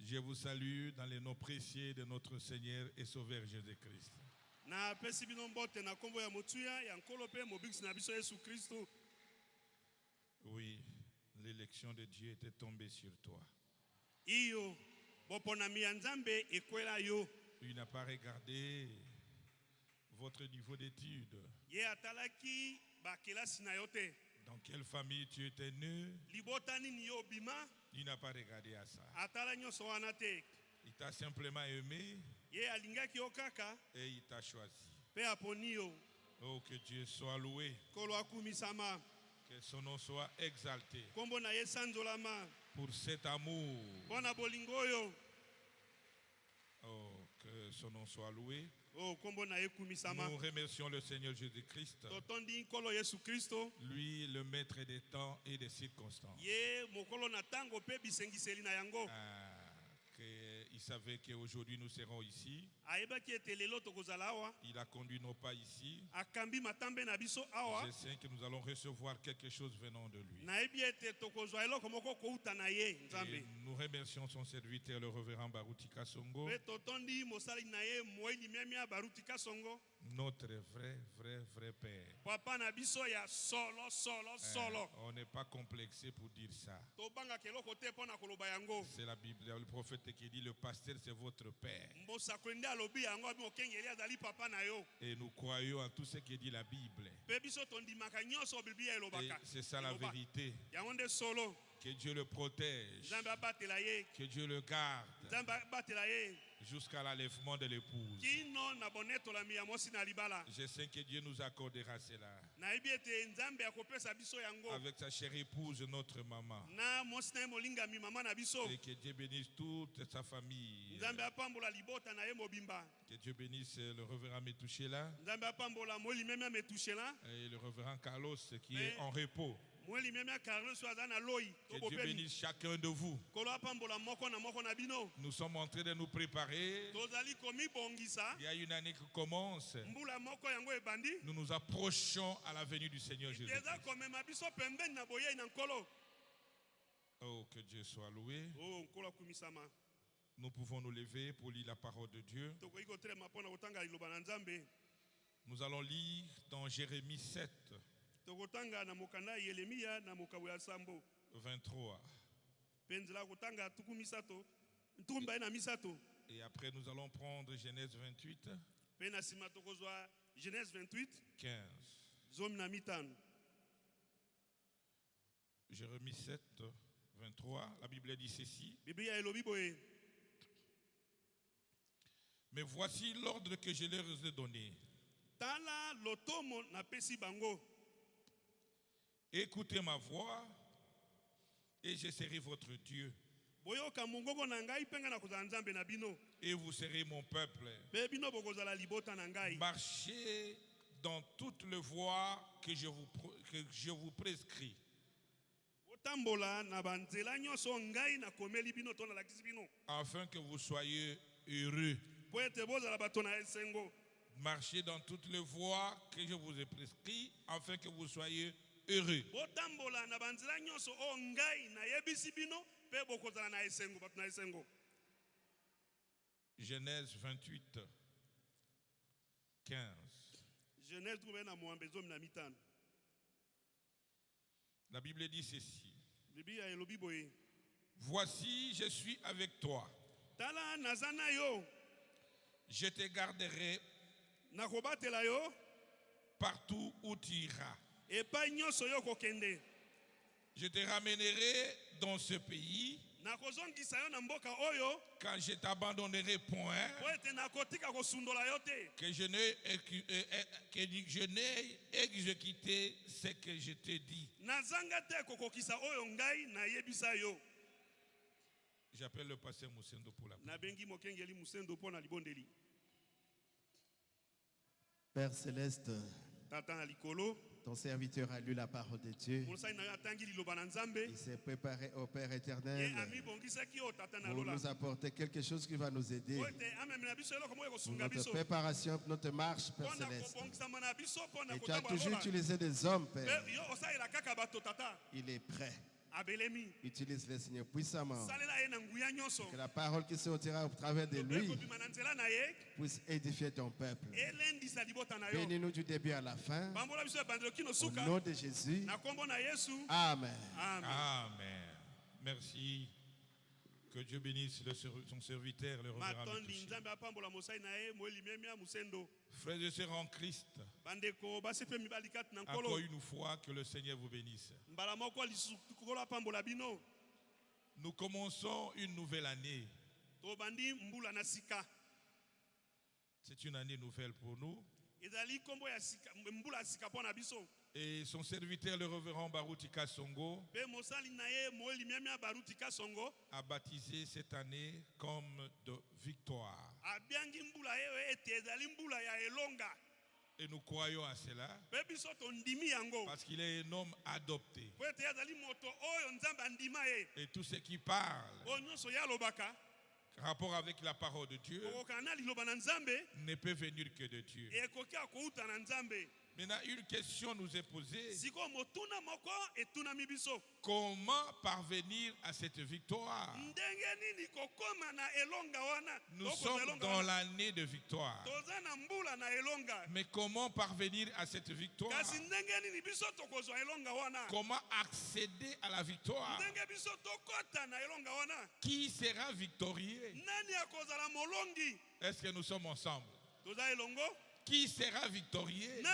Je vous salue dans les noms précieux de notre Seigneur et Sauveur Jésus-Christ. Oui, l'élection de Dieu était tombée sur toi. Il n'a pas regardé votre niveau d'études. Dans quelle famille tu étais né? Il n'a pas regardé à ça. Il t'a simplement aimé et il t'a choisi. Oh, que Dieu soit loué. Que son nom soit exalté pour cet amour. Oh, que son nom soit loué. Nous remercions le Seigneur Jésus-Christ, lui le maître des temps et des circonstances. Il savait qu'aujourd'hui nous serons ici. Il a conduit nos pas ici. Je sais que nous allons recevoir quelque chose venant de lui. Et nous remercions son serviteur, le révérend Barutika Songo. Notre vrai père. On n'est pas complexé pour dire ça. C'est la Bible, le prophète qui dit le pasteur c'est votre père. Et nous croyons à tout ce que dit la Bible. Et c'est ça la vérité. Que Dieu le protège. Que Dieu le garde. Jusqu'à l'enlèvement de l'épouse. Je sais que Dieu nous accordera cela. Avec sa chère épouse, notre maman. Et que Dieu bénisse toute sa famille. Que Dieu bénisse le révérend Metouchela. Et le révérend Carlos qui est en repos. Que Dieu bénisse chacun de vous. Nous sommes en train de nous préparer. Il y a une année qui commence. Nous nous approchons à la venue du Seigneur Jésus. Oh, que Dieu soit loué. Nous pouvons nous lever pour lire la parole de Dieu. Nous allons lire dans Jérémie 7. 23. Et après nous allons prendre Genèse 28. 15. Jérémie 7, 23. La Bible dit ceci. Mais voici l'ordre que je leur ai donné. Écoutez ma voix et je serai votre Dieu. Et vous serez mon peuple. Marchez dans toutes les voies que je vous prescris. Afin que vous soyez heureux. Marchez dans toutes les voies que je vous ai prescrites afin que vous soyez heureux. Genèse 28, 15. La Bible dit ceci. Voici, je suis avec toi. Je te garderai partout où tu iras. Je te ramènerai dans ce pays quand je t'abandonnerai point, que je n'ai exécuté ce que je t'ai dit. J'appelle le pasteur Moussendo pour la prière. Père Céleste, ton serviteur a lu la parole de Dieu. Il s'est préparé au Père éternel pour nous apporter quelque chose qui va nous aider pour notre préparation, pour notre marche, Père Céleste. Et tu as toujours utilisé des hommes, Père. Il est prêt. Utilise-le, Seigneur, puissamment. Que la parole qui sortira au travers de lui puisse édifier ton peuple. Bénis-nous du début à la fin. Au nom de Jésus. Amen. Amen. Merci. Que Dieu bénisse son serviteur, le révérend Mitushi. Frères et sœurs en Christ, encore une fois, que le Seigneur vous bénisse. Nous commençons une nouvelle année. C'est une année nouvelle pour nous. Et son serviteur, le révérend Barutika Songo, a baptisé cette année comme de victoire. Et nous croyons à cela parce qu'il est un homme adopté. Et tout ce qui parle rapport avec la parole de Dieu ne peut venir que de Dieu. Maintenant, une question nous est posée. Comment parvenir à cette victoire? Nous sommes dans l'année de victoire. Mais comment parvenir à cette victoire? Comment accéder à la victoire? Qui sera victorieux? Est-ce que nous sommes ensemble? Qui sera victorieux?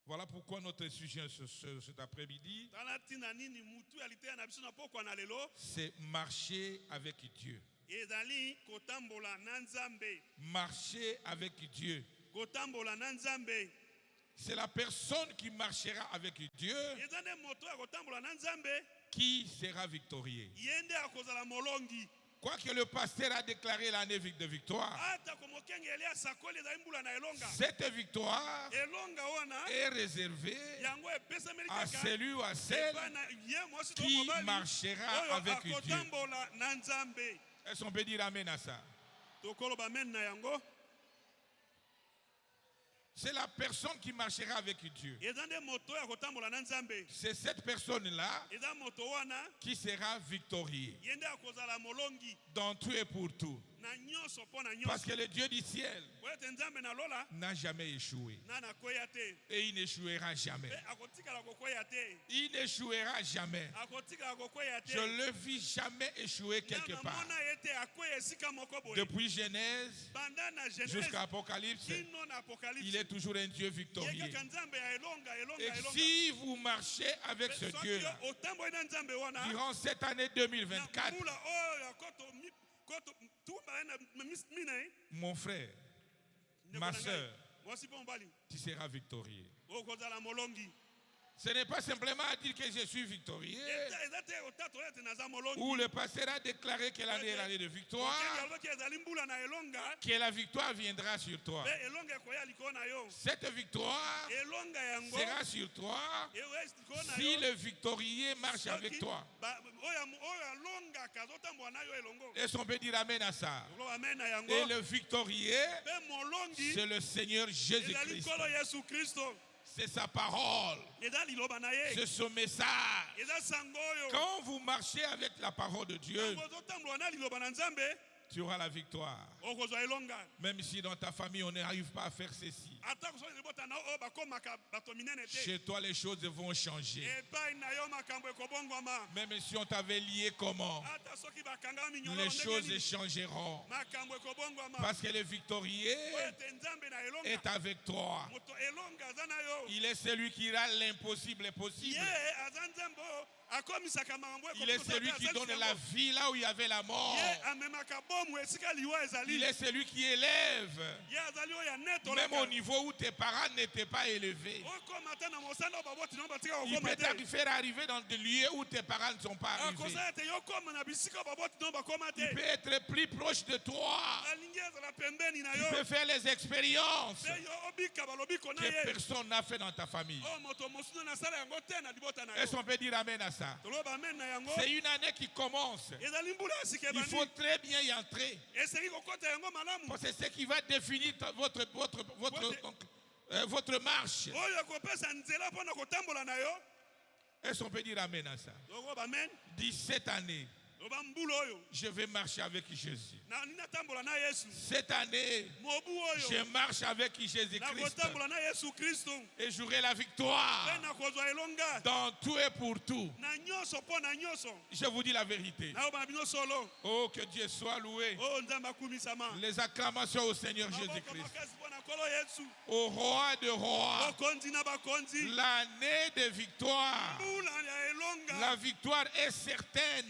Voilà pourquoi notre sujet cet après-midi, c'est marcher avec Dieu. Marcher avec Dieu. C'est la personne qui marchera avec Dieu qui sera victorieux. Quoique le pasteur a déclaré l'année de victoire, cette victoire est réservée à celui ou à celle qui marchera avec Dieu. Est-ce qu'on peut dire amen à ça? C'est la personne qui marchera avec Dieu. C'est cette personne-là qui sera victorieuse dans tout et pour tout. Parce que le Dieu du ciel n'a jamais échoué. Et il n'échouera jamais. Il n'échouera jamais. Je ne le vis jamais échouer quelque part. Depuis Genèse jusqu'à Apocalypse, il est toujours un Dieu victorieux. Et si vous marchez avec ce Dieu-là, durant cette année 2024, mon frère, ma soeur, tu seras victorieux. Ce n'est pas simplement à dire que je suis victorieux, ou le pasteur a déclaré que l'année est l'année de victoire, que la victoire viendra sur toi. Cette victoire sera sur toi si le victorieux marche avec toi. Est-ce qu'on peut dire amen à ça? Et le victorieux, c'est le Seigneur Jésus-Christ. C'est sa parole. C'est son message. Quand vous marchez avec la parole de Dieu, tu auras la victoire. Même si dans ta famille on n'arrive pas à faire ceci, chez toi les choses vont changer. Même si on t'avait lié comment, les choses changeront. Parce que le victorieux est avec toi. Il est celui qui rend l'impossible possible. Il est celui qui donne la vie là où il y avait la mort. Il est celui qui élève, même au niveau où tes parents n'étaient pas élevés. Il peut t'arriver arriver dans des lieux où tes parents ne sont pas arrivés. Il peut être plus proche de toi. Il peut faire les expériences que personne n'a fait dans ta famille. Est-ce qu'on peut dire amen à ça? C'est une année qui commence. Il faut très bien y entrer. Parce que c'est ce qui va définir votre marche. Est-ce qu'on peut dire amen à ça? 17 années. Je vais marcher avec Jésus. Cette année, je marche avec Jésus-Christ. Et j'aurai la victoire dans tout et pour tout. Je vous dis la vérité. Oh, que Dieu soit loué. Les acclamations au Seigneur Jésus-Christ. Au roi de rois. L'année de victoire. La victoire est certaine.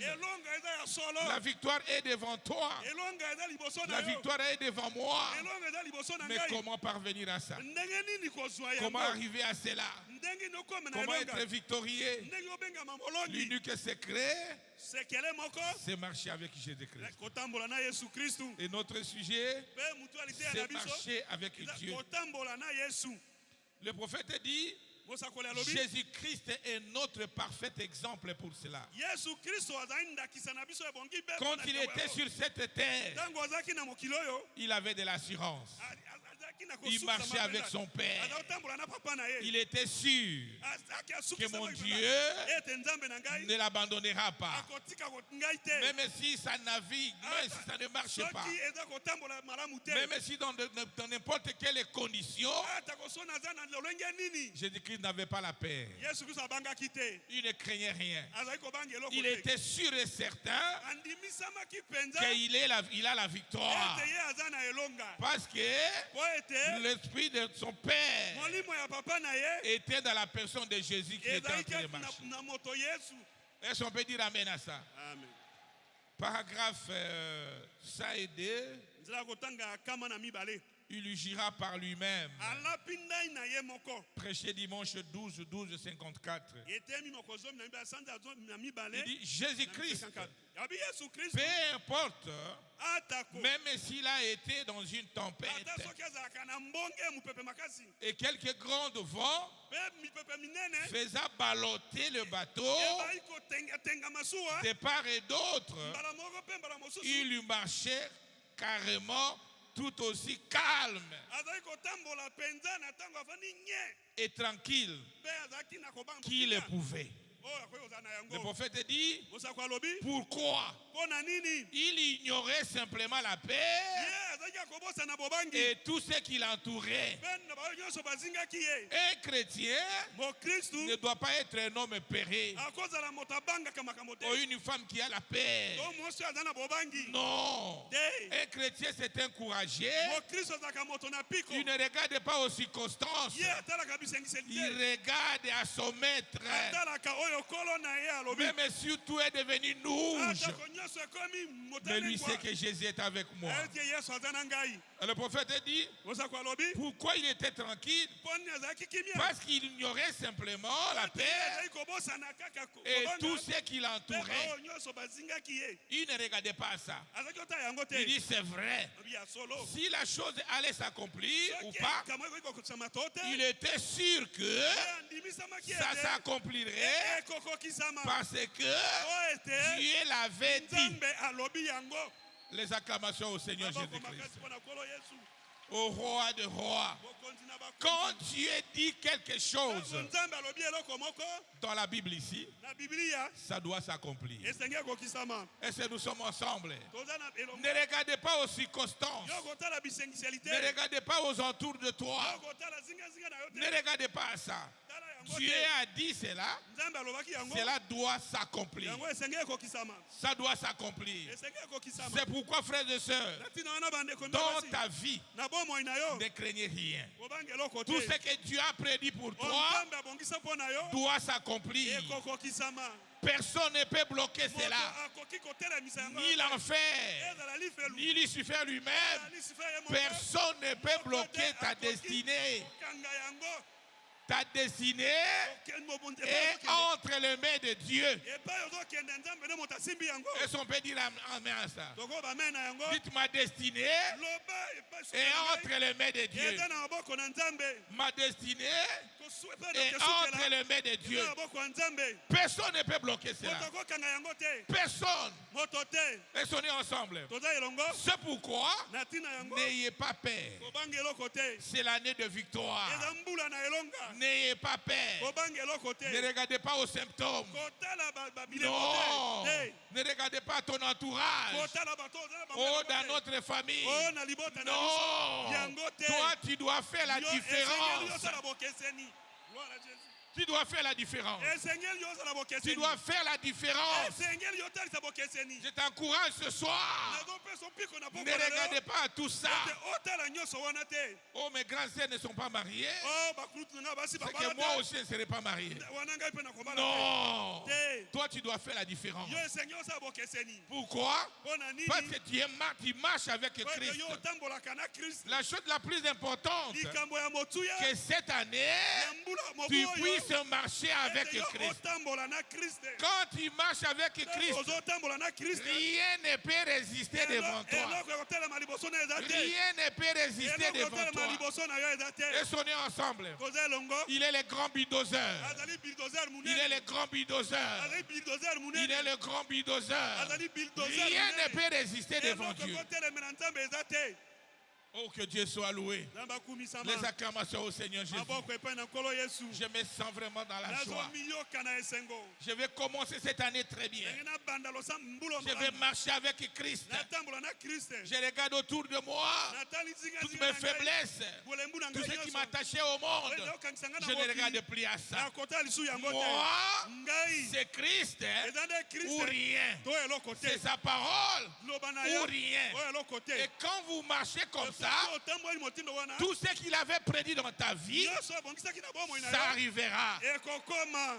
La victoire est devant toi. La victoire est devant moi. Mais comment parvenir à ça? Comment arriver à cela? Comment être victorieux? L'unique secret, c'est marcher avec Jésus-Christ. Et notre sujet, c'est marcher avec Dieu. Le prophète dit, Jésus-Christ est notre parfait exemple pour cela. Quand il était sur cette terre, il avait de l'assurance. Il marchait avec son Père. Il était sûr que mon Dieu ne l'abandonnera pas. Même si ça navigue, même si ça ne marche pas, même si dans n'importe quelle condition, Jésus-Christ n'avait pas la peur. Il ne craignait rien. Il était sûr et certain qu'il a la victoire. Parce que l'esprit de son Père était dans la personne de Jésus qui était en train de marcher. Est-ce qu'on peut dire amen à ça? Amen. Paragraphe ça et deux. Il lui gira par lui-même. Prêché dimanche 12-54. Il dit Jésus-Christ, peu importe, même s'il a été dans une tempête et quelques grands vents faisaient balloter le bateau de part et d'autre, il lui marchait carrément tout aussi calme et tranquille qu'il pouvait. Le prophète dit, pourquoi? Il ignorait simplement la paix et tout ce qui l'entourait. Un chrétien ne doit pas être un homme péri ou une femme qui a la paix. Non. Un chrétien, c'est un courageux. Il ne regarde pas aux circonstances. Il regarde à son maître. Même si tout est devenu rouge, mais lui sait que Jésus est avec moi. Le prophète dit, pourquoi il était tranquille? Parce qu'il ignorait simplement la paix et tout ce qui l'entourait. Il ne regardait pas à ça. Il dit, c'est vrai. Si la chose allait s'accomplir ou pas, il était sûr que ça s'accomplirait parce que Dieu l'avait dit. Les acclamations au Seigneur Jésus-Christ. Au roi de rois. Quand Dieu dit quelque chose dans la Bible ici, ça doit s'accomplir. Est-ce que nous sommes ensemble? Ne regardez pas aux circonstances. Ne regardez pas aux entours de toi. Ne regardez pas à ça. Dieu a dit cela, cela doit s'accomplir. Ça doit s'accomplir. C'est pourquoi, frères et sœurs, dans ta vie, ne craignez rien. Tout ce que Dieu a prédit pour toi doit s'accomplir. Personne ne peut bloquer cela. Ni l'enfer, ni Lucifer lui-même. Personne ne peut bloquer ta destinée. ta destinée est entre les mains de Dieu. Est-ce qu'on peut dire amen à ça? Dites, ma destinée est entre les mains de Dieu. Ma destinée est entre les mains de Dieu. Personne ne peut bloquer cela. Personne. Est-ce qu'on est ensemble? C'est pourquoi n'ayez pas peur. C'est l'année de victoire. N'ayez pas peur. Ne regardez pas aux symptômes. Non. Ne regardez pas ton entourage. Oh, dans notre famille. Non. Toi, tu dois faire la différence. Tu dois faire la différence. Tu dois faire la différence. Je t'encourage ce soir. Ne regardez pas à tout ça. Oh, mes grands sœurs ne sont pas mariés. C'est que moi aussi je ne serai pas marié. Non. Toi, tu dois faire la différence. Pourquoi? Parce que tu marches avec Christ. La chose la plus importante, que cette année, tu puisses marcher avec Christ. Quand tu marches avec Christ, rien ne peut résister devant toi. Rien ne peut résister devant toi. Et sonner ensemble. Il est le grand bulldozer. Il est le grand bulldozer. Il est le grand bulldozer. Rien ne peut résister devant Dieu. Oh, que Dieu soit loué. Les acclamations au Seigneur Jésus. Je me sens vraiment dans la joie. Je vais commencer cette année très bien. Je vais marcher avec Christ. Je regarde autour de moi toutes mes faiblesses, tout ce qui m'attachait au monde. Je ne regarde plus à ça. Moi, c'est Christ ou rien. C'est sa parole ou rien. Et quand vous marchez comme ça, tout ce qu'il avait prédit dans ta vie, ça arrivera.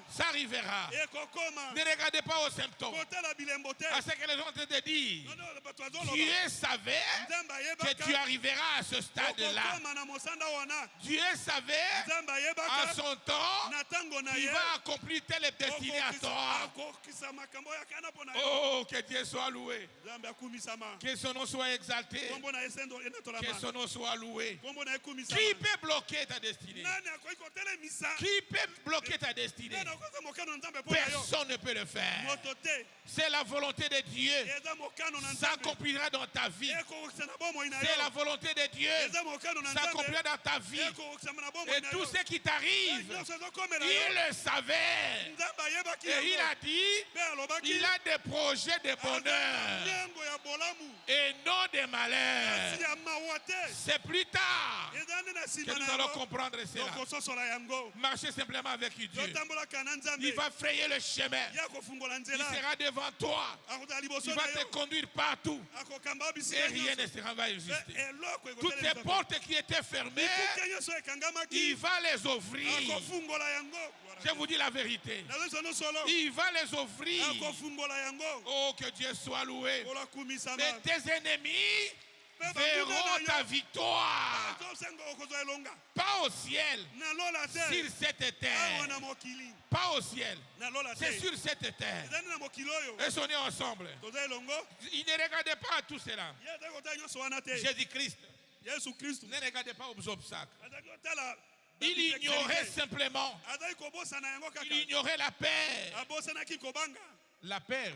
Ça arrivera. Ne regardez pas aux symptômes, à ce que les gens te disent. Dieu savait que tu arriveras à ce stade-là. Dieu savait à son temps qu'il va accomplir telle destinée à toi. Oh, que Dieu soit loué. Que son nom soit exalté. Que son nom soit loué. Qui peut bloquer ta destinée? Qui peut bloquer ta destinée? Personne ne peut le faire. C'est la volonté de Dieu. Ça accomplira dans ta vie. C'est la volonté de Dieu. Ça accomplira dans ta vie. Et tout ce qui t'arrive, il le savait. Et il a dit, il a des projets de bonheur et non de malheur. C'est plus tard que nous allons comprendre cela. Marchez simplement avec Dieu. Il va frayer le chemin. Il sera devant toi. Il va te conduire partout. Et rien ne va résister. Toutes ces portes qui étaient fermées, il va les ouvrir. Je vous dis la vérité. Il va les ouvrir. Oh, que Dieu soit loué. Mais tes ennemis verront ta victoire. Pas au ciel, sur cette terre. Pas au ciel, c'est sur cette terre. Et on est ensemble. Il ne regardait pas à tout cela. Jésus-Christ ne regardait pas aux obstacles. Il ignorait simplement. Il ignorait la paix. La paix,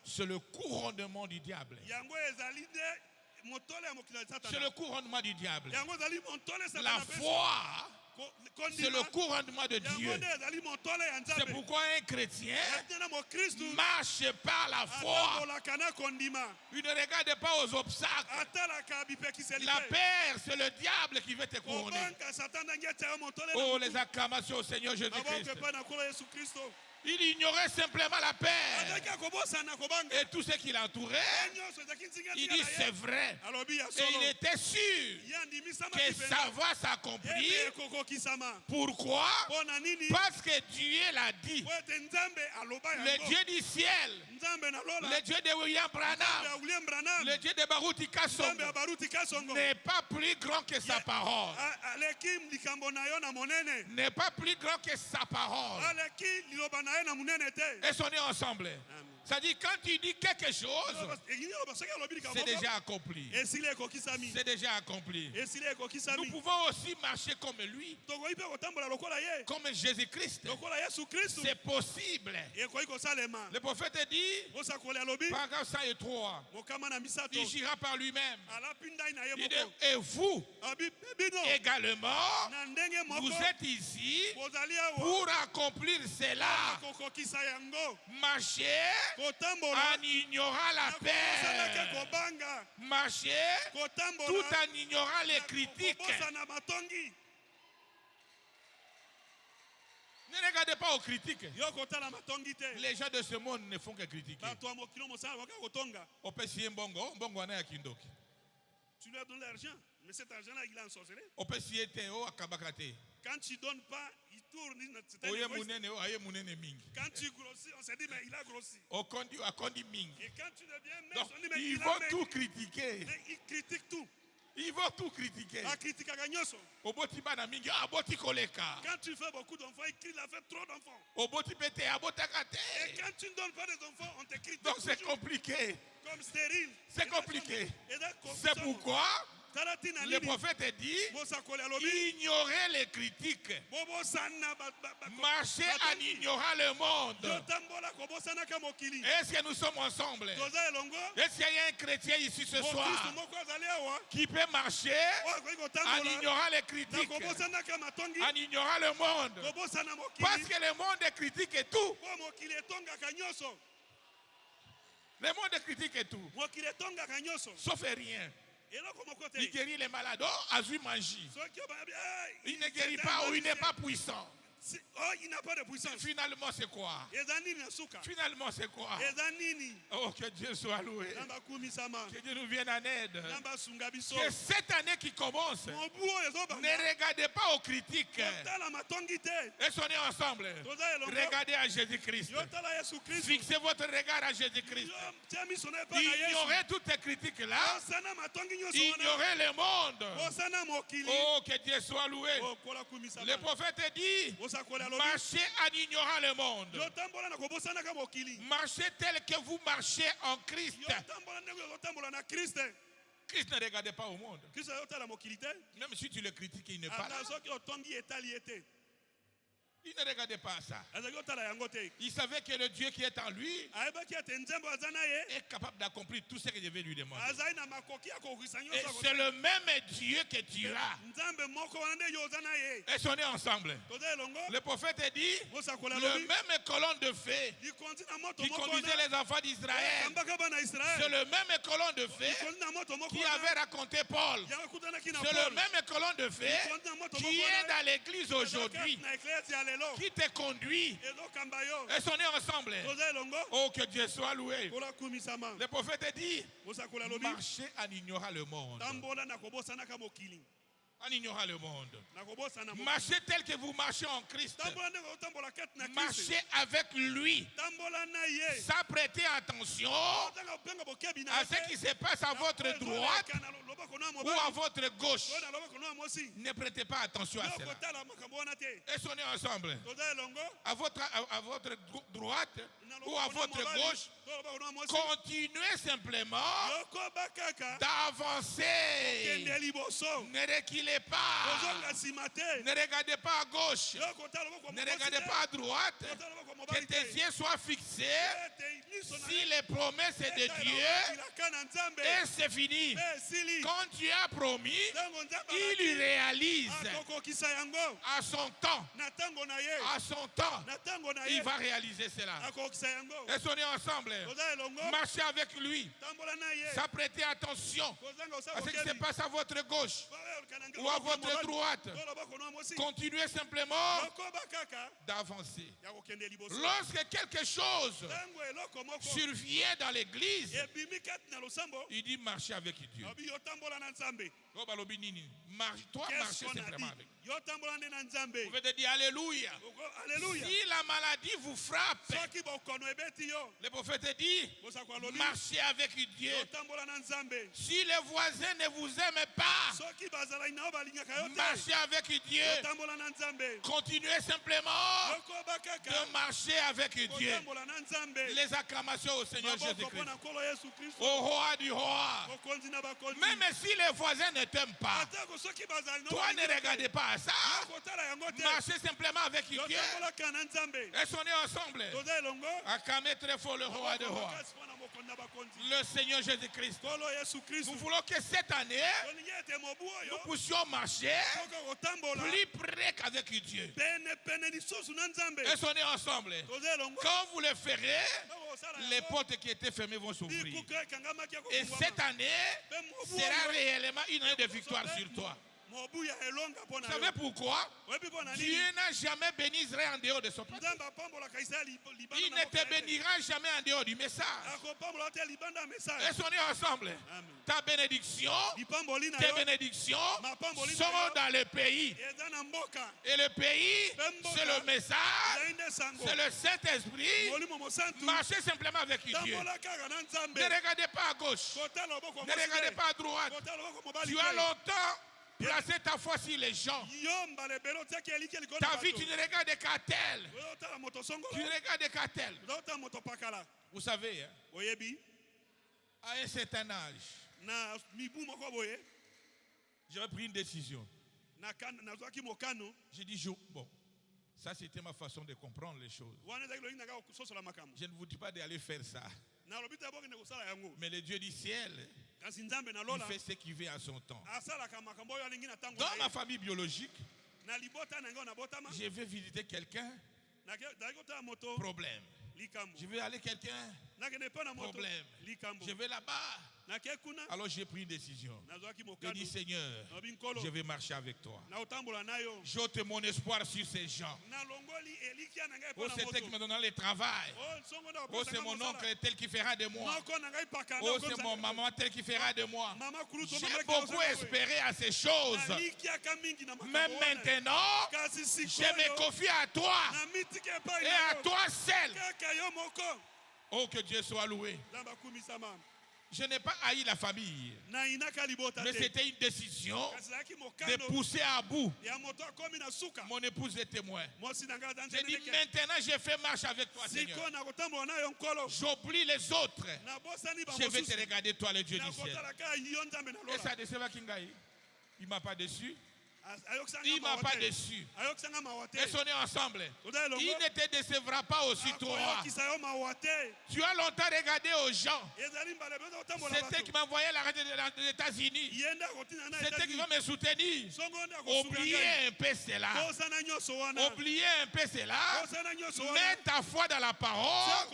c'est le couronnement du diable. C'est le couronnement du diable. La foi, c'est le couronnement de Dieu. C'est pourquoi un chrétien marche par la foi. Il ne regarde pas aux obstacles. La paix, c'est le diable qui veut te couronner. Oh, les acclamations au Seigneur Jésus-Christ. Il ignorait simplement la paix. Et tout ce qui l'entourait, il dit c'est vrai. Et il était sûr que sa voix s'accomplit. Pourquoi? Parce que Dieu l'a dit. Le Dieu du ciel, le Dieu de William Branham, le Dieu de Baruti Kasongo n'est pas plus grand que sa parole. N'est pas plus grand que sa parole. Et sont ensemble. Ça dit quand tu dis quelque chose, c'est déjà accompli. C'est déjà accompli. Nous pouvons aussi marcher comme lui, comme Jésus-Christ. C'est possible. Le prophète dit, paragraphe 103, il gira par lui-même. Il dit, et vous également, vous êtes ici pour accomplir cela. Marcher en ignorant la paix. Marcher tout en ignorant les critiques. Ne regardez pas aux critiques. Les gens de ce monde ne font que critiquer. Tu lui as donné l'argent, mais cet argent-là, il a ensorcelé. Quand tu ne donnes pas, il tourne. Quand tu grossis, on se dit, mais il a grossi. Et quand tu deviens mince, on dit, mais ils vont tout critiquer. Mais il critique tout. Ils vont tout critiquer. Quand tu fais beaucoup d'enfants, il a fait trop d'enfants. Et quand tu ne donnes pas des enfants, on te critique. Donc c'est compliqué. Comme stérile. C'est compliqué. C'est pourquoi le prophète dit, ignorez les critiques. Marchez en ignorant le monde. Est-ce que nous sommes ensemble? Est-ce qu'il y a un chrétien ici ce soir qui peut marcher en ignorant les critiques, en ignorant le monde? Parce que le monde critique et tout. Le monde critique et tout. Sauf rien. Il guérit les malades. Oh, Azui Manji. Il ne guérit pas ou il n'est pas puissant. Il n'a pas de puissance. Finalement, c'est quoi? Finalement, c'est quoi? Oh, que Dieu soit loué. Que Dieu nous vienne en aide. Que cette année qui commence, ne regardez pas aux critiques. Et sonnez ensemble. Regardez à Jésus-Christ. Fixez votre regard à Jésus-Christ. Ignorez toutes ces critiques-là. Ignorez le monde. Oh, que Dieu soit loué. Le prophète dit, marchez en ignorant le monde. Marchez tel que vous marchez en Christ. Christ ne regardait pas au monde. Même si tu le critiques, il n'est pas là. Il ne regardait pas ça. Il savait que le Dieu qui est en lui est capable d'accomplir tout ce que je vais lui demander. Et c'est le même Dieu que tu as. Et on est ensemble. Le prophète dit, le même colonne de feu qui conduisait les enfants d'Israël, c'est le même colonne de feu qui avait raconté Paul. C'est le même colonne de feu qui est dans l'église aujourd'hui, qui te conduit. Et on est ensemble. Oh, que Dieu soit loué. Le prophète dit, marchez en ignorant le monde. En ignorant le monde. Marchez tel que vous marchez en Christ. Marchez avec lui. Sans prêter attention à ce qui se passe à votre droite ou à votre gauche. Ne prêtez pas attention à cela. Et sonnez ensemble. À votre droite ou à votre gauche, continuez simplement d'avancer. Ne reculez pas. Ne regardez pas à gauche. Ne regardez pas à droite. Que tes yeux soient fixés. Si les promesses de Dieu, et c'est fini. Quand Quand tu as promis, il réalise à son temps. À son temps, il va réaliser cela. Est-ce qu'on est ensemble? Marchez avec lui. Prêtez attention à ce qui se passe à votre gauche ou à votre droite. Continuez simplement d'avancer. Lorsque quelque chose survient dans l'église, il dit marcher avec Dieu. Toi, marchez simplement avec. Vous pouvez dire alléluia. Si la maladie vous frappe, le prophète dit marchez avec Dieu. Si les voisins ne vous aiment pas, marchez avec Dieu. Continuez simplement de marcher avec Dieu. Les acclamations au Seigneur Jésus-Christ, au roi du roi. Même si les voisins ne t'aiment pas, toi ne regardez pas à ça. Marchez simplement avec Dieu. Est-ce qu'on est ensemble? Acclamez très fort le roi de roi, le Seigneur Jésus-Christ. Nous voulons que cette année, nous puissions marcher plus près qu'avec Dieu. Est-ce qu'on est ensemble? Quand vous le ferez, les portes qui étaient fermées vont s'ouvrir. Et cette année sera réellement une année de victoire sur toi. Vous savez pourquoi? Dieu n'a jamais béni Israël en dehors de son peuple. Il ne te bénira jamais en dehors du message. Est-ce qu'on est ensemble? Ta bénédiction, tes bénédictions sont dans le pays. Et le pays, c'est le message, c'est le Saint-Esprit. Marchez simplement avec Dieu. Ne regardez pas à gauche, ne regardez pas à droite. Tu as longtemps placez ta foi sur les gens. Ta vie, tu ne regardes qu'à tel. Tu ne regardes qu'à tel. Vous savez, hein, à un certain âge, j'avais pris une décision. J'ai dit, bon, ça c'était ma façon de comprendre les choses. Je ne vous dis pas d'aller faire ça. Mais le Dieu du ciel, il fait ce qu'il veut à son temps. Dans ma famille biologique, je vais visiter quelqu'un, problème. Je vais aller quelqu'un, problème. Je vais là-bas. Alors j'ai pris une décision. Je dis Seigneur, je vais marcher avec toi. J'ôte mon espoir sur ces gens. Oh, c'est tel qui me donnera le travail. Oh, c'est mon oncle tel qui fera de moi. Oh, c'est mon maman tel qui fera de moi. J'ai beaucoup espéré à ces choses. Mais maintenant, je me confie à toi et à toi seul. Oh, que Dieu soit loué. Je n'ai pas haï la famille, mais c'était une décision de pousser à bout. Mon épouse est témoin. J'ai dit maintenant je fais marche avec toi, Seigneur. J'oublie les autres. Je vais te regarder, toi, le Dieu du ciel. Et ça décevra Kingaï. Il ne m'a pas déçu. Il ne m'a pas déçu. Et on est ensemble. Il ne te décevra pas aussi toi. Tu as longtemps regardé aux gens. C'était qui m'envoyait la radio des États-Unis. C'était qui va me soutenir. Oubliez un peu cela. Oubliez un peu cela. Mets ta foi dans la parole.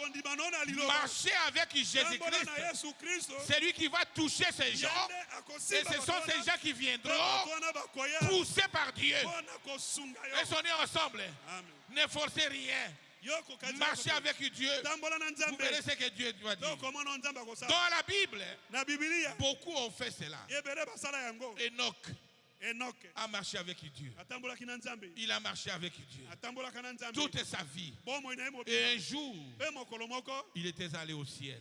Marchez avec Jésus-Christ. C'est lui qui va toucher ces gens. Et ce sont ces gens qui viendront poussés par Dieu. Et on est ensemble. Amen. Ne forcez rien. Marchez avec Dieu. Vous verrez ce que Dieu va dire. Dans la Bible, beaucoup ont fait cela. Enoch a marché avec Dieu. Il a marché avec Dieu toute sa vie. Et un jour, il était allé au ciel.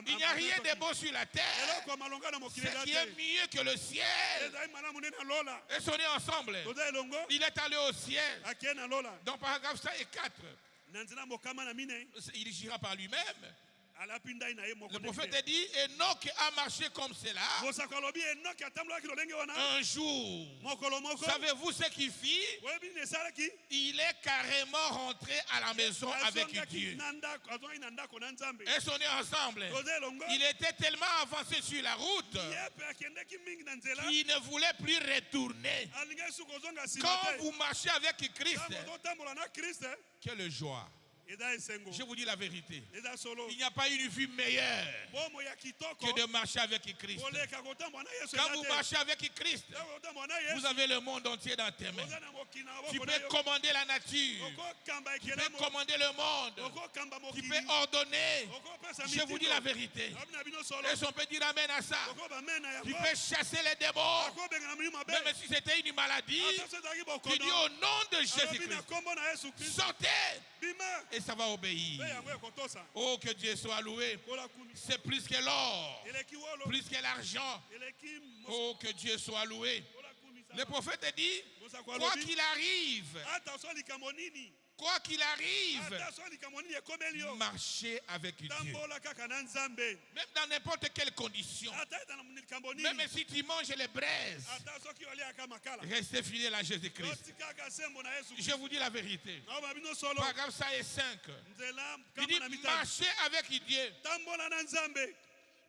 Il n'y a rien de beau sur la terre. Ce qui est mieux que le ciel. Et on est ensemble. Il est allé au ciel. Dans paragraphe 5 et 4. Il gira par lui-même. Le prophète dit, Enoch a marché comme cela. Un jour, savez-vous ce qu'il fit? Il est carrément rentré à la maison avec Dieu. Et sont ensemble. Il était tellement avancé sur la route qu'il ne voulait plus retourner. Quand vous marchez avec Christ, quelle joie! Je vous dis la vérité. Il n'y a pas une vie meilleure que de marcher avec Christ. Quand vous marchez avec Christ, vous avez le monde entier dans tes mains. Tu peux commander la nature. Tu peux commander le monde. Tu peux ordonner. Je vous dis la vérité. Et on peut dire amen à ça. Tu peux chasser les démons. Même si c'était une maladie, tu dis au nom de Jésus-Christ, sortez. Et ça va obéir. Oh, que Dieu soit loué. C'est plus que l'or, plus que l'argent. Oh, que Dieu soit loué. Le prophète dit, quoi qu'il arrive, marchez avec Dieu. Même dans n'importe quelle condition. Même si tu manges les braises, restez fidèle à Jésus-Christ. Je vous dis la vérité. Paragraphe 5. Il dit, marchez avec Dieu.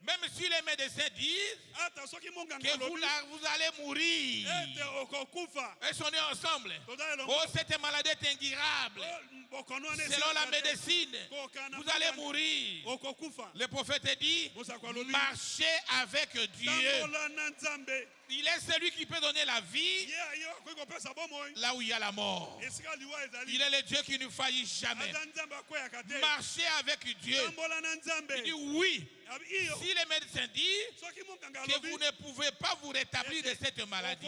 Même si les médecins disent que vous allez mourir, et sont ensemble. Oh, cette maladie est incurable. Selon la médecine, vous allez mourir. Le prophète dit, marchez avec Dieu. Il est celui qui peut donner la vie là où il y a la mort. Il est le Dieu qui ne faillit jamais. Marchez avec Dieu. Il dit oui. Si les médecins disent que vous ne pouvez pas vous rétablir de cette maladie,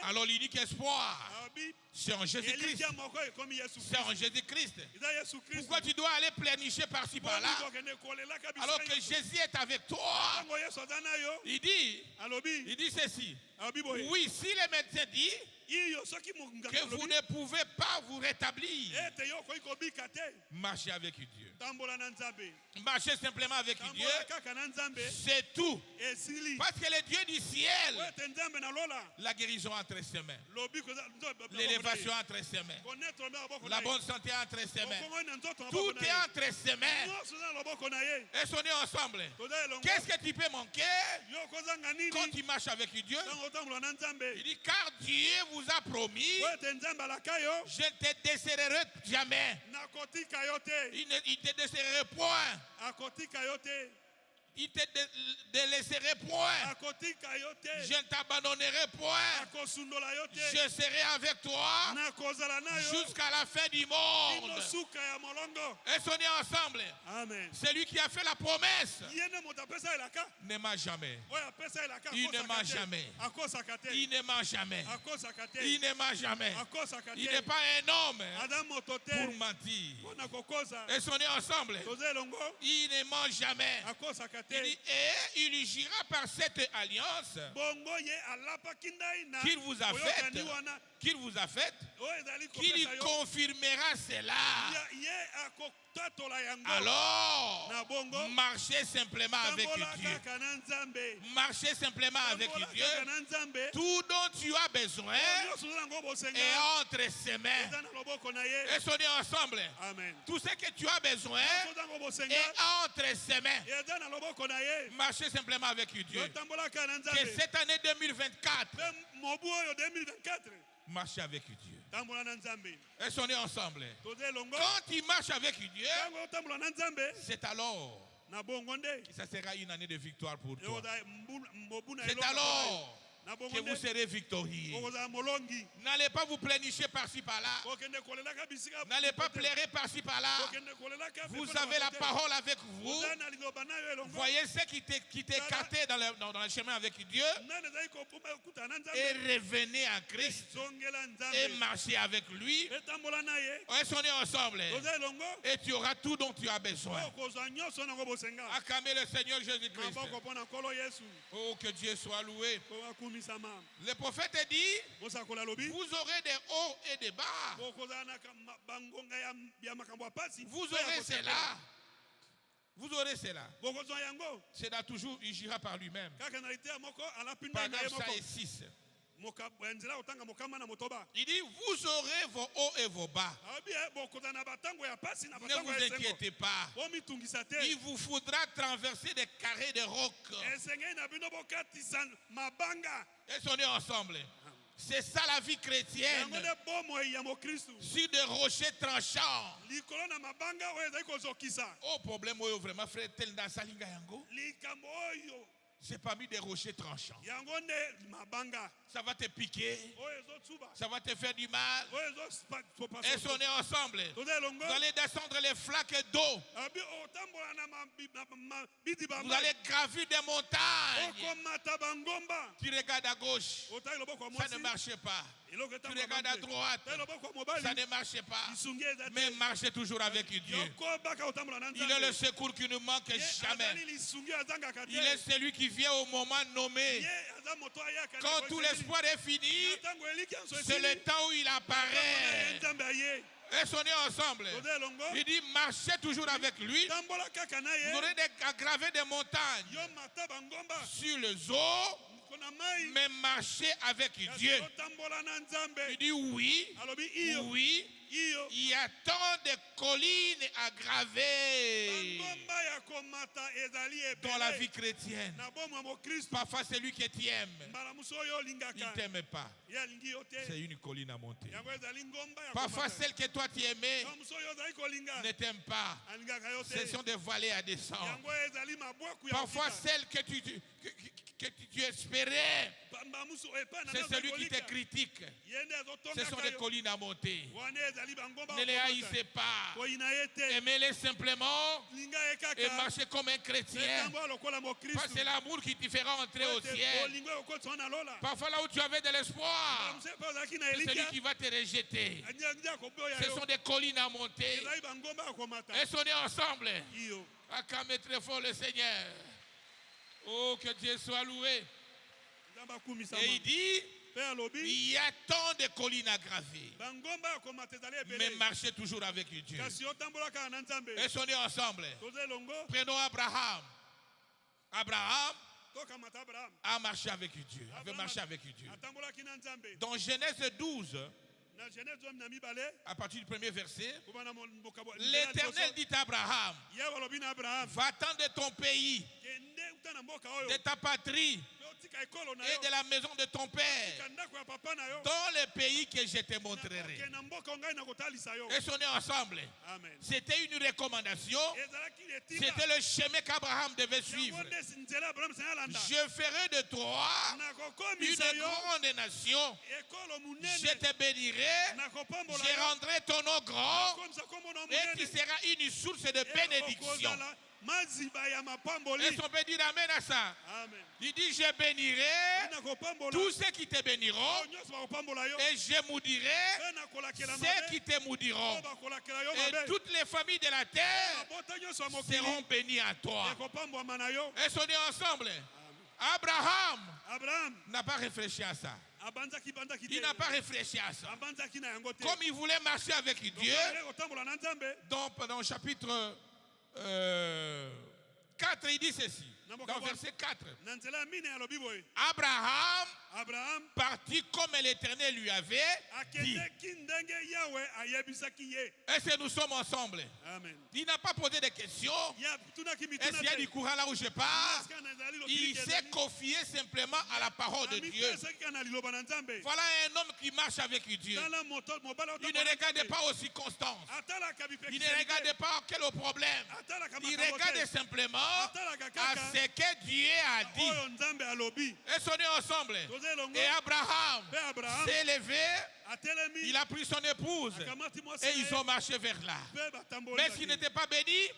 alors l'unique espoir, c'est en Jésus-Christ. C'est en Jésus-Christ. Pourquoi tu dois aller pleurnicher par-ci par-là alors que Jésus est avec toi? Il dit ceci. Oui, si les médecins disent que vous ne pouvez pas vous rétablir, marchez avec Dieu. Marchez simplement avec Dieu. C'est tout. Parce que le Dieu du ciel, la guérison entre ses mains, l'élévation entre ses mains, la bonne santé entre ses mains, tout est entre ses mains. Et sont ensemble. Qu'est-ce que tu peux manquer quand tu marches avec Dieu? Il dit, car Dieu vous a promis, je ne te déserrerai jamais. Il ne te déserrerai point. Il ne te délaisserai point. Je ne t'abandonnerai point. Je serai avec toi jusqu'à la fin du monde. Et soyez ensemble. Celui qui a fait la promesse ne ment jamais. Il ne ment jamais. Il ne ment jamais. Il ne ment jamais. Il n'est pas un homme pour mentir. Et soyez ensemble. Il ne ment jamais. Il dit, et il jura par cette alliance qu'il vous a faite, qu'il confirmera cela. Alors, marchez simplement avec Dieu. Marchez simplement avec Dieu. Tout dont tu as besoin est entre ses mains. Et soyez ensemble. Tout ce que tu as besoin est entre ses mains. Marchez simplement avec Dieu. Que cette année 2024, marchez avec Dieu. Et soyez ensemble. Quand tu marches avec Dieu, c'est alors que ça sera une année de victoire pour toi. C'est alors que vous serez victorieux. N'allez pas vous plénicher par-ci par-là. N'allez pas pleurer par-ci par-là. Vous avez la parole avec vous. Voyez ce qui t'écartait dans le chemin avec Dieu. Et revenez à Christ. Et marchez avec lui. Et soyez ensemble. Et tu auras tout dont tu as besoin. Acclamez le Seigneur Jésus-Christ. Oh, que Dieu soit loué. Le prophète dit, vous aurez des hauts et des bas. Vous aurez cela. Vous aurez cela. C'est toujours, il gira par lui-même. Paragraphe 6. Il dit, vous aurez vos hauts et vos bas. Ne vous inquiétez pas. Il vous faudra traverser des carrés de roc. Est-ce qu'on est ensemble? C'est ça la vie chrétienne. Sur des rochers tranchants. Oh, problème, vraiment, frère, tel dans sa ligne. C'est parmi des rochers tranchants. Ça va te piquer. Ça va te faire du mal. Est-ce qu'on est ensemble? Vous allez descendre les flaques d'eau. Vous allez gravir des montagnes. Tu regardes à gauche. Ça ne marche pas. Tu regardes à droite. Ça ne marche pas. Mais marchez toujours avec Dieu. Il est le secours qui ne manque jamais. Il est celui qui vient au moment nommé. Quand tout l'espoir est fini, c'est le temps où il apparaît. Est-ce qu'on est ensemble? Il dit marchez toujours avec lui. Vous aurez gravé des montagnes sur les eaux, mais marchez avec Dieu. Il dit oui, oui. Il y a tant de collines à graver dans la vie chrétienne. Parfois c'est lui qui t'aime. Il ne t'aime pas. C'est une colline à monter. Parfois celle que toi tu aimais ne t'aime pas. Ce sont des vallées à descendre. Parfois celle que tu espérais, c'est celui qui te critique. Ce sont des collines à monter. Ne les haïssez pas. Aimez-les simplement et marchez comme un chrétien. Parce que c'est l'amour qui te fera entrer au ciel. Parfois là où tu avais de l'espoir, c'est celui qui va te rejeter. Ce sont des collines à monter. Est-ce qu'on est ensemble? Acclamez très fort le Seigneur. Oh, que Dieu soit loué. Et il dit, il y a tant de collines à graver. Mais marchez toujours avec Dieu. Est-ce qu'on est ensemble? Prenons Abraham. Abraham a marché avec Dieu. Avait marché avec Dieu. Dans Genèse 12, à partir du premier verset, l'Éternel dit à Abraham, va-t'en de ton pays, de ta patrie et de la maison de ton père, dans le pays que je te montrerai. Est-ce qu'on est ensemble? C'était une recommandation. C'était le chemin qu'Abraham devait suivre. Je ferai de toi une grande nation. Je te bénirai. Je rendrai ton nom grand. Et tu seras une source de bénédiction. Est-ce qu'on peut dire amen à ça? Il dit je bénirai tous ceux qui te béniront et je maudirai ceux qui te maudiront. Et toutes les familles de la terre seront bénies à toi. Est-ce qu'on est ensemble? Abraham n'a pas réfléchi à ça. Il n'a pas réfléchi à ça. Comme il voulait marcher avec Dieu, dans le chapitre 4, il dit ceci. Dans verset 4. Abraham partit comme l'Éternel lui avait dit. Est-ce que nous sommes ensemble? Amen. Il n'a pas posé de questions. Est-ce qu'il y a du courant là où je pars? Il s'est confié simplement à la parole de Dieu. Voilà un homme qui marche avec Dieu. Il ne regarde pas aux circonstances. Il ne regarde pas quel est le problème. Il regarde simplement à ce que Dieu a dit. Est-ce qu'on est ensemble? Et Abraham s'est levé, il a pris son épouse et ils ont marché vers là. Mais s'il n'était pas béni,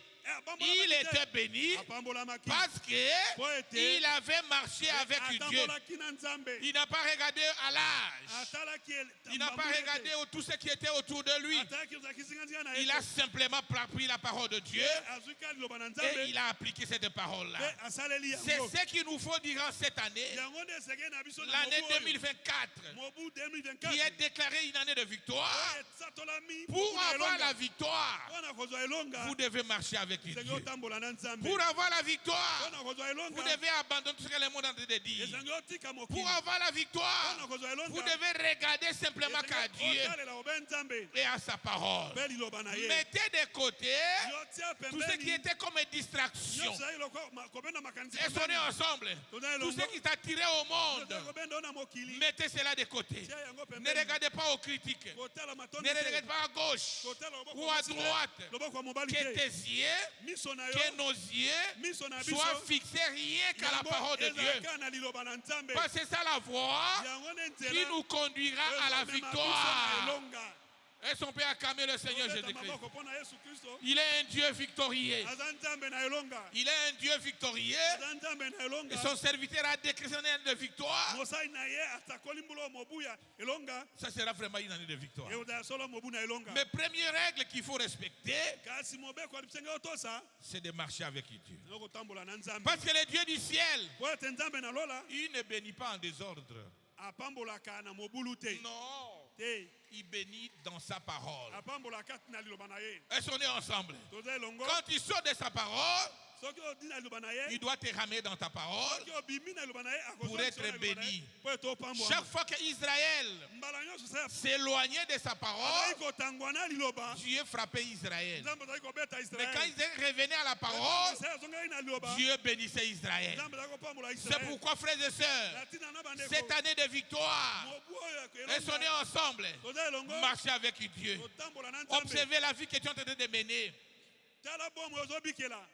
il était béni parce qu'il avait marché avec Dieu. Il n'a pas regardé à l'âge. Il n'a pas regardé tout ce qui était autour de lui. Il a simplement pris la parole de Dieu et il a appliqué cette parole-là. C'est ce qu'il nous faut durant cette année, l'année 2024, qui est déclarée une année de victoire. Pour avoir la victoire, vous devez marcher avec avec Dieu. Pour avoir la victoire, vous devez abandonner tout ce que le monde est en train de dire. Pour avoir la victoire, vous devez regarder simplement qu'à Dieu et à sa parole. Mettez de côté tout ce qui était comme une distraction. Et sonnez ensemble. Tout ce qui t'a tiré au monde, mettez cela de côté. Ne regardez pas aux critiques. Ne regardez pas à gauche ou à droite. Que tes yeux, que nos yeux soient fixés rien qu'à la parole de Dieu. Parce que c'est ça la voie qui nous conduira à la victoire. Est-ce qu'on peut acclamer le Seigneur Jésus-Christ? Il est un Dieu victorieux. Il est un Dieu victorieux. Et son serviteur a décrété une année de victoire. Ça sera vraiment une année de victoire. Mais première règle qu'il faut respecter, c'est de marcher avec Dieu. Parce que le Dieu du ciel, il ne bénit pas en désordre. Non. Il bénit dans sa parole. Est-ce qu'on est ensemble? Quand il sort de sa parole, il doit te ramener dans ta parole pour être béni. Chaque fois qu'Israël s'éloignait de sa parole, Dieu frappait Israël. Mais quand ils revenaient à la parole, Dieu bénissait Israël. C'est pourquoi, frères et sœurs, cette année de victoire, est-ce qu'on est ensemble? Marchez avec Dieu. Observez la vie que tu es en train de mener.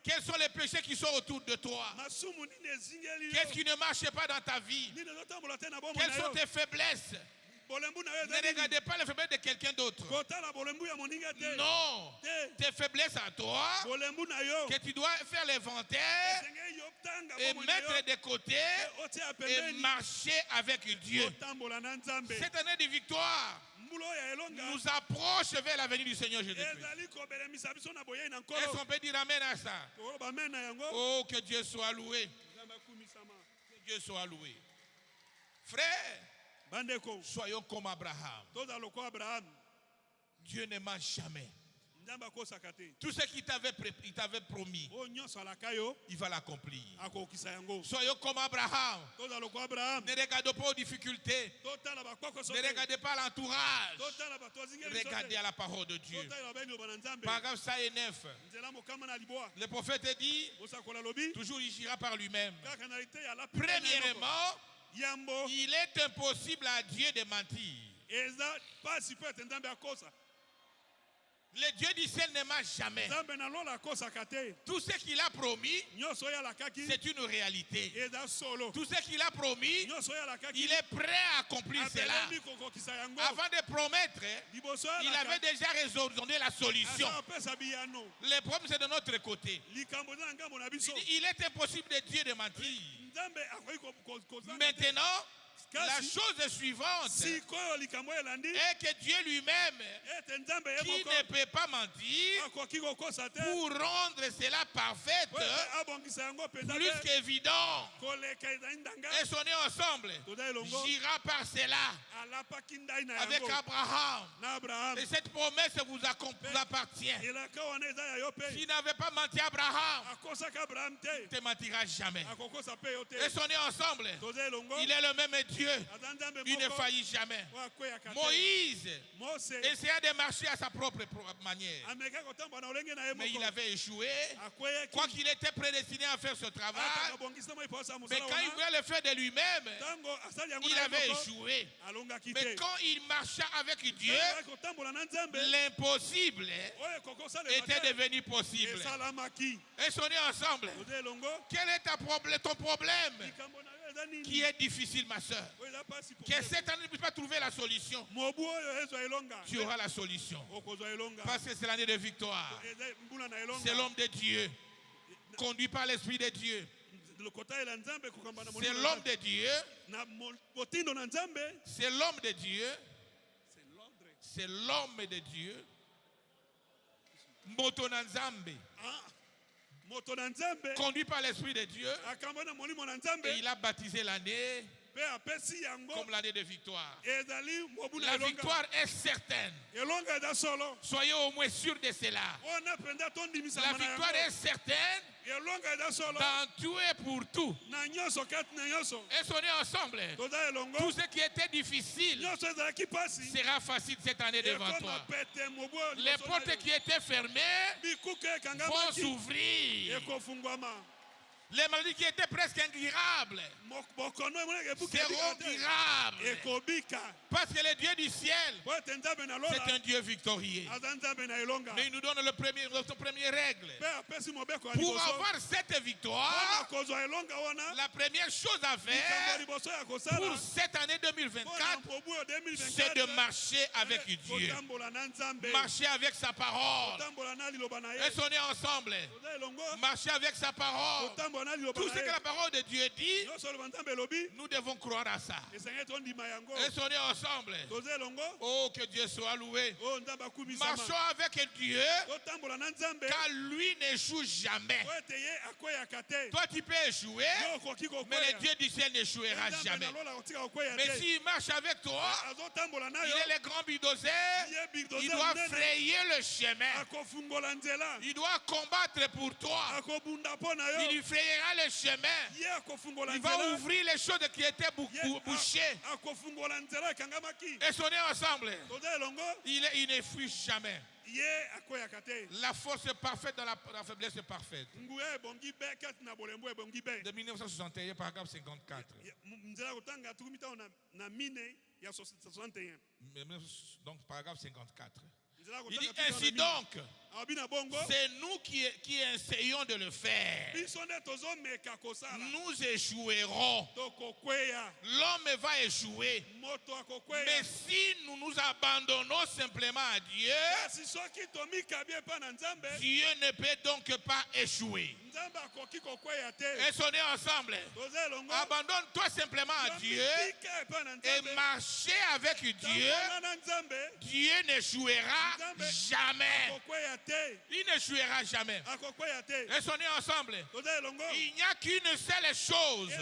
Quels sont les péchés qui sont autour de toi? Qu'est-ce qui ne marche pas dans ta vie? Quelles sont tes faiblesses? Ne regardez pas les faiblesses de quelqu'un d'autre. Non, tes faiblesses à toi, que tu dois faire l'inventaire et mettre de côté et marcher avec Dieu. Cette année de victoire nous approche vers la venue du Seigneur Jésus-Christ. Est-ce qu'on peut dire amen à ça? Oh, que Dieu soit loué. Que Dieu soit loué. Frère, soyons comme Abraham. Dieu ne ment jamais. Tout ce qu'il t'avait promis, il va l'accomplir. Soyons comme Abraham. Ne regardez pas aux difficultés. Ne regardez pas à l'entourage. Regardez à la parole de Dieu. Paragraphe 5 et 9. Le prophète dit, toujours il gira par lui-même. Premièrement, il est impossible à Dieu de mentir. Le Dieu du ciel ne ment jamais. Tout ce qu'il a promis, c'est une réalité. Tout ce qu'il a promis, il est prêt à accomplir cela. Avant de promettre, il avait déjà résolu la solution. Le problème, c'est de notre côté. Il est impossible de Dieu de mentir. Maintenant, la chose suivante est que Dieu lui-même, qui ne peut pas mentir, pour rendre cela parfaite, plus qu'évident, et sonner ensemble, j'irai par cela avec Abraham. Et cette promesse vous appartient. S'il n'avait pas menti à Abraham, il ne mentira jamais. Et sonner ensemble, il est le même Dieu, il ne faillit jamais. Moïse essaya de marcher à sa propre manière, mais il avait échoué. Quoi qu'il était prédestiné à faire ce travail, mais quand il voulait le faire de lui-même, il avait échoué. Mais quand il marcha avec Dieu, l'impossible était devenu possible. Et on est ensemble. Quel est ton problème qui est difficile, ma soeur? Que cette année ne puisse pas trouver la solution. Tu auras la solution. Parce que c'est l'année de victoire. C'est l'homme de Dieu, conduit par l'Esprit de Dieu. C'est l'homme de Dieu. C'est l'homme de Dieu. C'est l'homme de Dieu. Motonanzambe. Conduit par l'Esprit de Dieu. Et il a baptisé l'année comme l'année de victoire. La victoire est certaine. Soyez au moins sûrs de cela. La victoire est certaine dans tout et pour tout. Et soyez ensemble. Tout ce qui était difficile sera facile cette année devant toi. Les portes qui étaient fermées vont s'ouvrir. Les maladies qui étaient presque incurables seront curables. Parce que le Dieu du ciel, c'est un Dieu victorieux. Mais il nous donne notre première règle. Pour avoir cette victoire, la première chose à faire pour cette année 2024, c'est de marcher avec Dieu. Marcher avec sa parole. Et sonner ensemble. Marcher avec sa parole. Tout ce que la parole de Dieu dit, nous devons croire à ça. Et sonner ensemble. Oh, que Dieu soit loué. Marchons avec Dieu, car lui n'échoue jamais. Toi, tu peux échouer, mais le Dieu du ciel n'échouera jamais. Mais s'il marche avec toi, il est le grand bulldozer, il doit frayer le chemin. Il doit combattre pour toi. Il lui frayera le chemin. Il va ouvrir les choses qui étaient bouchées. Et sonner ensemble. Il ne fuit jamais. La force est parfaite dans la faiblesse est parfaite. De 1961, paragraphe 54. Donc, paragraphe 54. Il dit ainsi donc, c'est nous qui essayons de le faire. Nous échouerons. L'homme va échouer. Mais si nous nous abandonnons simplement à Dieu, Dieu ne peut donc pas échouer. Et sonnez ensemble. Abandonne-toi simplement à Dieu et marchez avec Dieu. Dieu n'échouera jamais. Il n'échouera jamais. Et sonnez ensemble. Il n'y a qu'une seule chose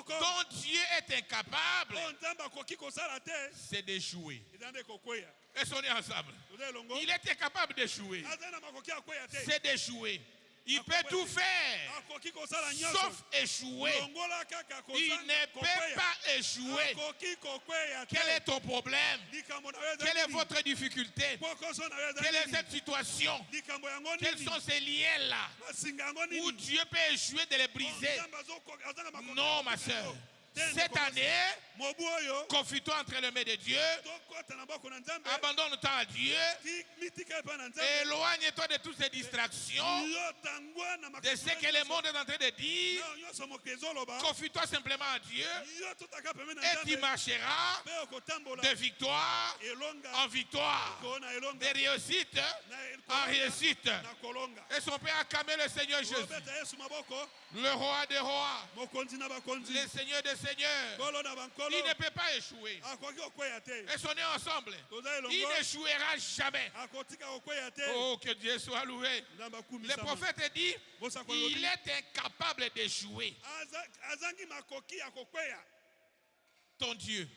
dont Dieu est incapable, c'est d'échouer. Et sonnez ensemble. Il est incapable d'échouer. C'est d'échouer. Il peut tout faire, sauf échouer. Il ne peut pas échouer. Quel est ton problème? Quelle est votre difficulté? Quelle est cette situation? Quels sont ces liens-là où Dieu peut échouer de les briser? Non, ma soeur. Cette année, confie-toi entre les mains de Dieu, abandonne-toi à Dieu, éloigne-toi de toutes ces distractions, de ce que le monde est en train de dire. Confie-toi simplement à Dieu et tu marcheras de victoire en victoire, de réussite en réussite. Et son Père a acclamé le Seigneur Jésus, le roi des rois, le Seigneur des seigneurs. Il ne peut pas échouer. Et sonnez ensemble. Il n'échouera jamais. Oh, que Dieu soit loué. Le prophète dit, il est incapable d'échouer. Ton Dieu,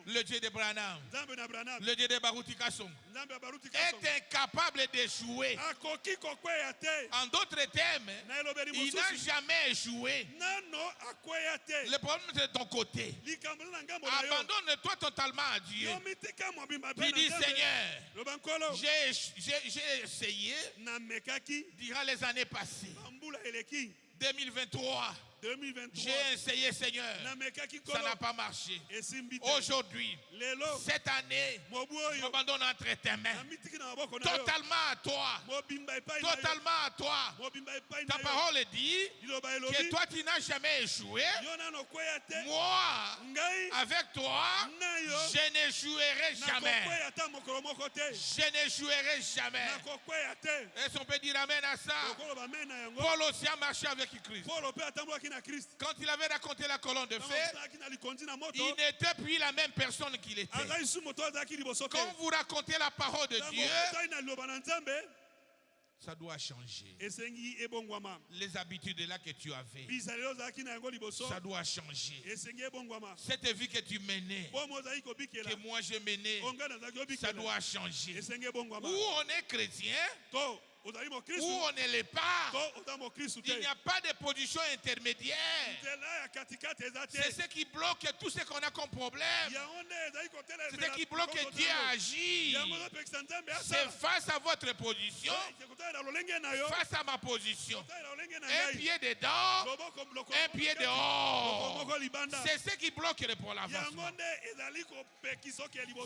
le Dieu de Branham, le Dieu de Baruti Kasson, est incapable d'échouer. En d'autres termes, il n'a jamais échoué. Le problème c'est de ton côté. Abandonne-toi totalement à Dieu. Puis dis, Seigneur, j'ai essayé durant les années passées. 2023. J'ai essayé, Seigneur, ça n'a pas marché. Aujourd'hui, cette année, je m'abandonne entre tes mains. Totalement à toi. Totalement à toi. Ta parole dit que toi, tu n'as jamais échoué. Moi, avec toi, je n'échouerai jamais. Je n'échouerai jamais. Est-ce qu'on peut dire amen à ça? Paul aussi a marché avec Christ. Quand il avait raconté la colonne de feu, il n'était plus la même personne qu'il était. Quand vous racontez la parole de Dieu, Ça doit changer. Les habitudes là que tu avais, ça doit changer. Cette vie que tu menais, que moi je menais, ça doit changer. Où on est chrétien, où on ne l'est pas, il n'y a pas de position intermédiaire. C'est ce qui bloque tout ce qu'on a comme problème. C'est ce qui bloque Dieu à agir. C'est face à votre position, face à ma position. Un pied dedans, un pied dehors. C'est ce qui bloque pour l'avancement.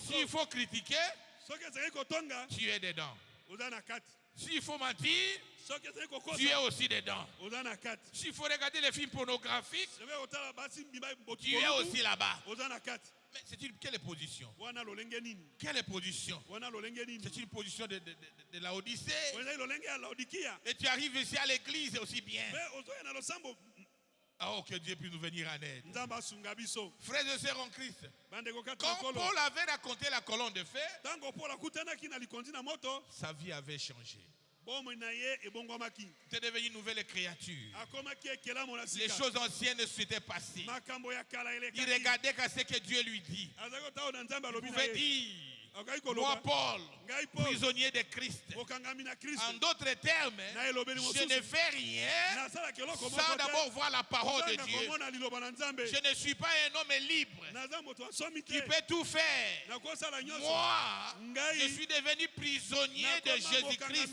S'il faut critiquer, tu es dedans. S'il faut mentir, tu es aussi dedans. S'il faut regarder les films pornographiques, tu es aussi là-bas. Mais c'est quelle position? Quelle position? C'est une position de l'Odyssée. Et tu arrives ici à l'église aussi bien. Oh, que Dieu puisse nous venir en aide. Frères et sœurs en Christ, quand Paul avait raconté la colonne de feu, sa vie avait changé. Tu es devenu une nouvelle créature. Les choses anciennes s'étaient passées. Il regardait qu'à ce que Dieu lui dit. Il pouvait dire: moi, Paul, prisonnier de Christ. En d'autres termes, je ne fais rien sans d'abord voir la parole de Dieu. Je ne suis pas un homme libre qui peut tout faire. Moi, je suis devenu prisonnier de Jésus-Christ.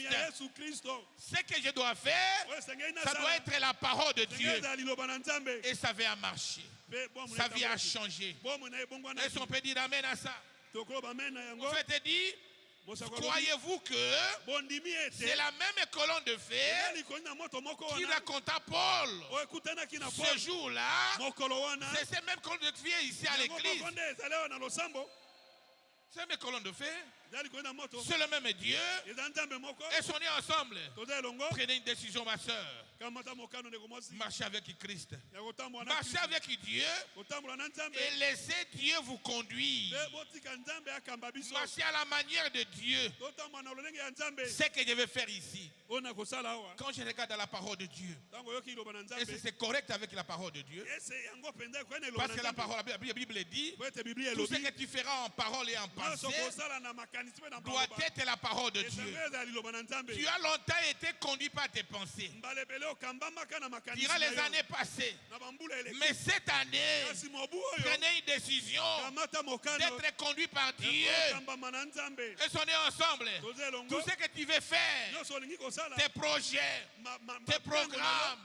Ce que je dois faire, ça doit être la parole de Dieu. Et ça va marcher. Sa vie a changé. Est-ce qu'on peut dire amen à ça? Vous faites dire, croyez-vous que c'est la même colonne de feu qui raconta Paul ce jour-là? C'est cette même colonne de feu ici à l'église. C'est la même colonne de feu. C'est le même Dieu. Et sont nés ensemble. Prenez une décision, ma soeur. Marchez avec Christ. Marchez avec Dieu. Et laissez Dieu vous conduire. Marchez à la manière de Dieu. Ce que je vais faire ici, quand je regarde la parole de Dieu, est-ce que c'est correct avec la parole de Dieu? Parce que la Bible dit: tout ce que tu feras en parole et en pensée doit être la parole de Dieu. Tu as longtemps été conduit par tes pensées durant les années passées. Mais cette année, prenez une décision d'être conduit par Dieu. Et on est ensemble. Tout ce que tu veux faire, tes projets, tes programmes,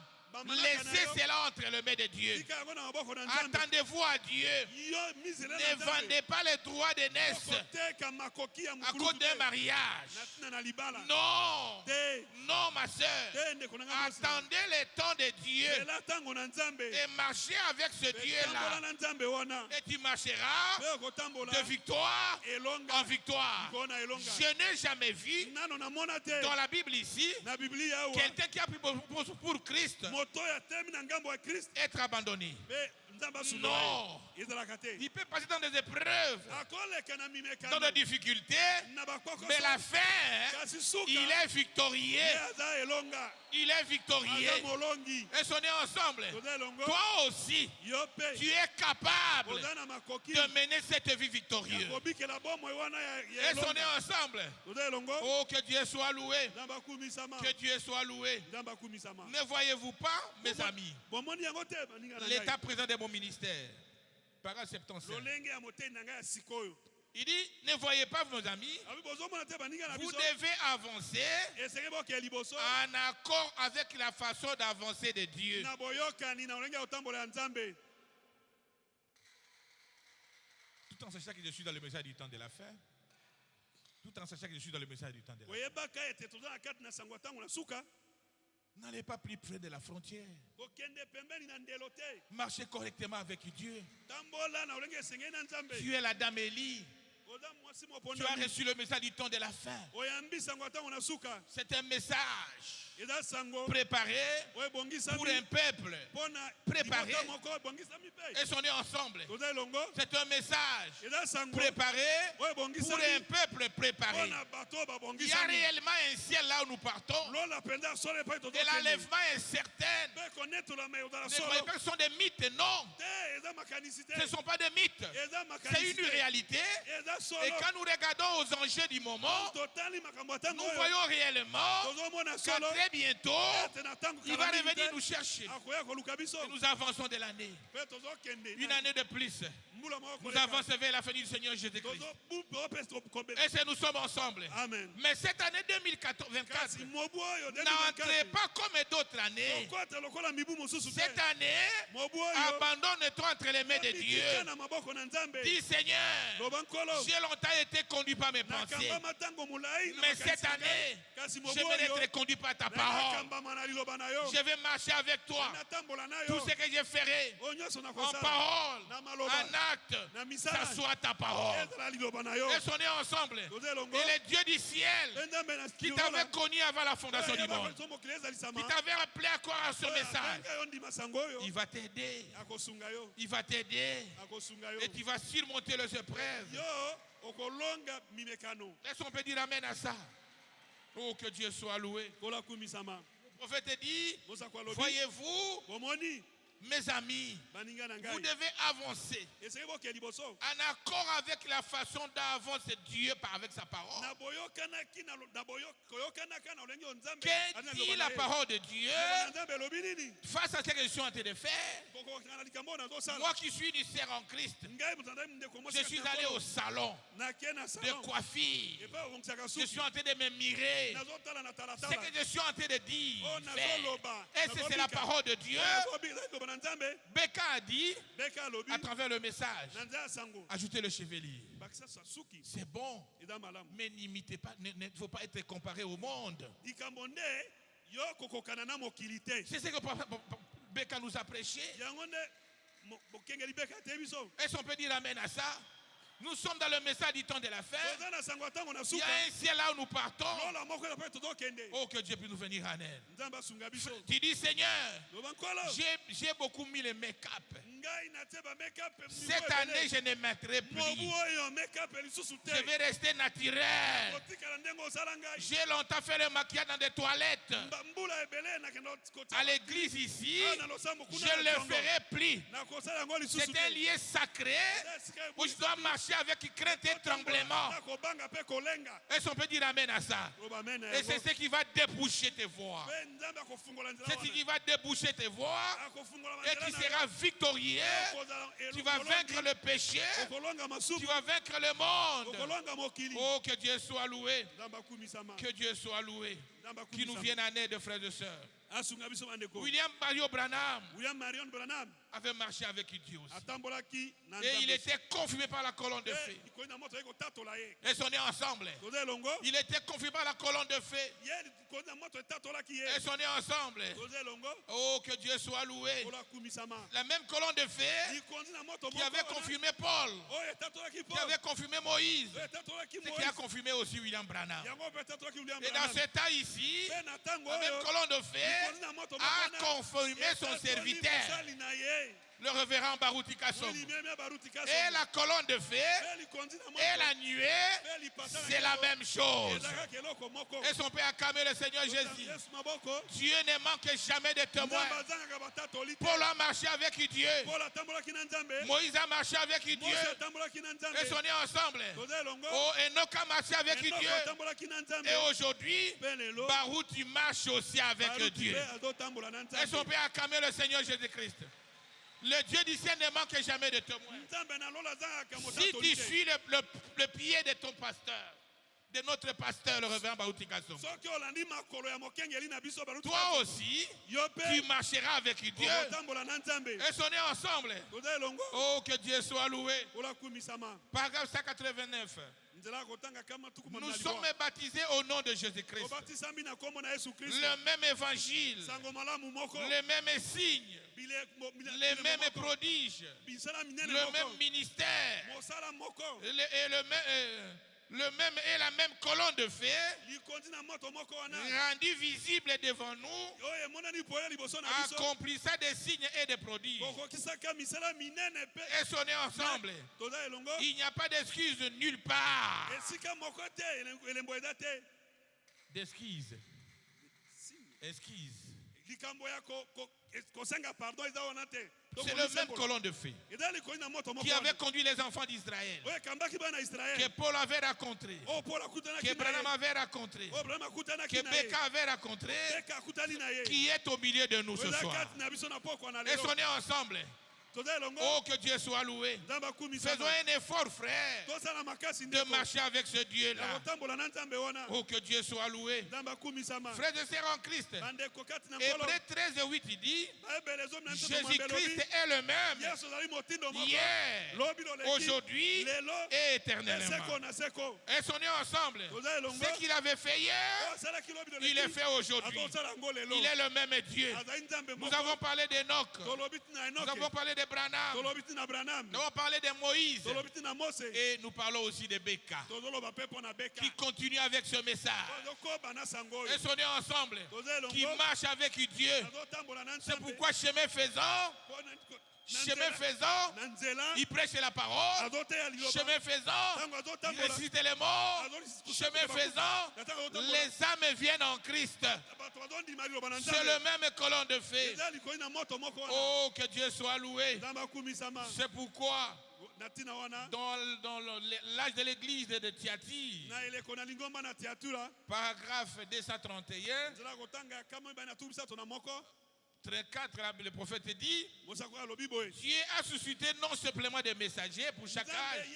laissez cela entre les mains de Dieu. Attendez-vous à Dieu. Ne vendez pas les droits de naissance à cause d'un mariage. Non. Non, ma soeur. Attendez le temps de Dieu et marchez avec ce Dieu-là. Et tu marcheras de victoire en victoire. Je n'ai jamais vu dans la Bible ici quelqu'un qui a pris pour Christ être abandonné. Non. Il peut passer dans des épreuves, dans des difficultés, mais la fin, il est victorieux. Il est victorieux. Et on est ensemble. Toi aussi, tu es capable de mener cette vie victorieuse. Et on est ensemble. Oh, que Dieu soit loué. Que Dieu soit loué. Ne voyez-vous pas, mes amis, l'état présent de mon ministère? Parole 75. Il dit: ne voyez pas vos amis, vous devez avancer en accord avec la façon d'avancer de Dieu. Tout en sachant que je suis dans le message du temps de la fin. Tout en sachant que je suis dans le message du temps de la fin. N'allez pas plus près de la frontière. Marchez correctement avec Dieu. Tu es la dame Élie. Tu as reçu le message du temps de la fin. C'est un message préparé pour un peuple préparé. Et sont nés ensemble. C'est un message préparé pour un peuple préparé. Il y a réellement un ciel là où nous partons. Et l'enlèvement est certain. Les croyez pas que ce sont des mythes, non. Ce ne sont pas des mythes. C'est une réalité. Et quand nous regardons aux enjeux du moment, nous voyons réellement que très bientôt, il va revenir nous chercher. Et nous avançons de l'année. Une année de plus. Nous avançons vers la fin du Seigneur Jésus-Christ. Et nous sommes ensemble. Amen. Mais cette année 2024, n'entrez pas comme d'autres années. Cette année, abandonne-toi entre les mains de Dieu. Dis Seigneur, j'ai longtemps été conduit par mes pensées. Mais cette année, je vais être conduit par ta parole. Je vais marcher avec toi. Tout ce que je ferai, en parole, en acte, ça soit ta parole. Et sont nés ensemble. Et le Dieu du ciel, qui t'avait connu avant la fondation du monde, qui t'avait appelé à croire à ce message, il va t'aider. Il va t'aider. Et tu vas surmonter les épreuves. Est-ce qu'on peut dire amen à ça? Oh, que Dieu soit loué. Le prophète dit, voyez-vous, mes amis, vous devez avancer en accord avec la façon d'avancer Dieu avec sa parole. Qu'est-ce dit la parole de Dieu face à ce que je suis en train de faire? Moi qui suis une sœur en Christ, je suis allé au salon de coiffure. Je suis en train de me mirer. Ce que je suis en train de dire, est-ce que c'est la parole de Dieu? Beka a dit, à travers le message, ajoutez le chevalier. C'est bon, mais n'imitez pas, il ne faut pas être comparé au monde. C'est ce que Beka nous a prêché. Est-ce qu'on peut dire amen à ça? Nous sommes dans le message du temps de la fin. Il y a un ciel là où nous partons. Oh, que Dieu puisse nous venir en aide. Tu dis, Seigneur, j'ai beaucoup mis le make-up. Cette année, je ne mettrai plus. Je vais rester naturel. J'ai longtemps fait le maquillage dans des toilettes. À l'église ici, je ne le ferai plus. C'est un lieu sacré où je dois marcher avec crainte et tremblement. Est-ce qu'on peut dire amen à ça? Et c'est ce qui va déboucher tes voies. C'est ce qui va déboucher tes voies. Et tu seras victorieux. Tu vas vaincre le péché. Tu vas vaincre le monde. Oh, que Dieu soit loué. Que Dieu soit loué. Qui nous vienne en aide, frères et sœurs. William Marion Branham avait marché avec Dieu aussi. Et il était confirmé par la colonne de feu. Et sont nés ensemble. Il était confirmé par la colonne de feu. Et sont nés ensemble. Oh, que Dieu soit loué. La même colonne de feu qui avait confirmé Paul, qui avait confirmé Moïse, c'est qui a confirmé aussi William Branham. Et dans ce temps ici, la même colonne de feu a confirmé son serviteur, le révérend Baruti Kassom. Et la colonne de feu et la nuée, c'est la même chose. Et son Père a acclamé le Seigneur Jésus. Dieu ne manque jamais de témoins. Paul a marché avec Dieu. Moïse a marché avec Dieu. Et sont nés ensemble. Oh, Enoch a marché avec Dieu. Et aujourd'hui, Baruti marche aussi avec Dieu. Et son Père a acclamé le Seigneur Jésus-Christ. Le Dieu du ciel ne manque jamais de témoins. Si tu suis le pied de ton pasteur, de notre pasteur, le révérend Baruti Kassom, toi aussi, tu marcheras avec Dieu. Et sont nés ensemble. Oh, que Dieu soit loué. Paragraphe 189. Nous sommes baptisés au nom de Jésus-Christ. Le même évangile, les mêmes signes, les mêmes prodiges, le même ministère, et le même... le même et la même colonne de feu, rendu visible devant nous, accomplissant des signes et des prodiges, et sonner ensemble. Il n'y a pas d'excuse nulle part. D'excuse. Esquisse. C'est le même colonne de feu qui avait conduit les enfants d'Israël, que Paul avait rencontré, que Branham avait rencontré, que Becca avait rencontré, qui est au milieu de nous ce soir. Et sonnez ensemble. Oh, que Dieu soit loué. Faisons un effort, frère, de marcher avec ce Dieu-là. Oh, que Dieu soit loué. Frères et sœurs en Christ, Hébreux 13 et 8, il dit, Jésus-Christ est le même hier, aujourd'hui et éternellement. Et sonnez ensemble. Ce qu'il avait fait hier, il est fait aujourd'hui. Il est le même Dieu. Nous avons parlé d'Enoch. Nous avons parlé de Branham. Nous avons parlé de Moïse. Et nous parlons aussi de Becca, qui continue avec ce message. Et sonnez ensemble, qui marche avec Dieu. C'est pourquoi chemin faisant, il prêche la parole. Chemin faisant, il ressuscite les morts. Chemin faisant, les âmes viennent en Christ. C'est le même colonne de feu. Oh, que Dieu soit loué. C'est pourquoi dans l'âge de l'église de Thyatire, paragraphe 231, 34, le prophète dit, Dieu a suscité non simplement des messagers pour chaque âge,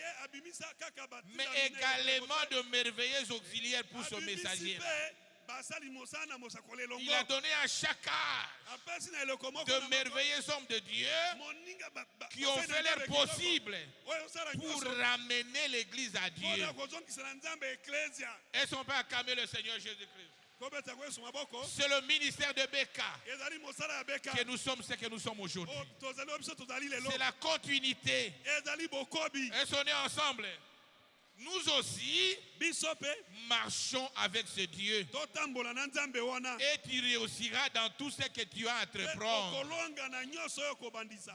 mais également de merveilleux auxiliaires pour ce messager. Il a donné à chaque âge de merveilleux hommes de Dieu qui ont fait leur possible pour ramener l'église à Dieu. Est-ce qu'on peut acclamer le Seigneur Jésus-Christ? C'est le ministère de Becca que nous sommes ce que nous sommes aujourd'hui. C'est la continuité. Est-ce qu'on est ensemble? Nous aussi marchons avec ce Dieu. Et tu réussiras dans tout ce que tu as à entreprendre.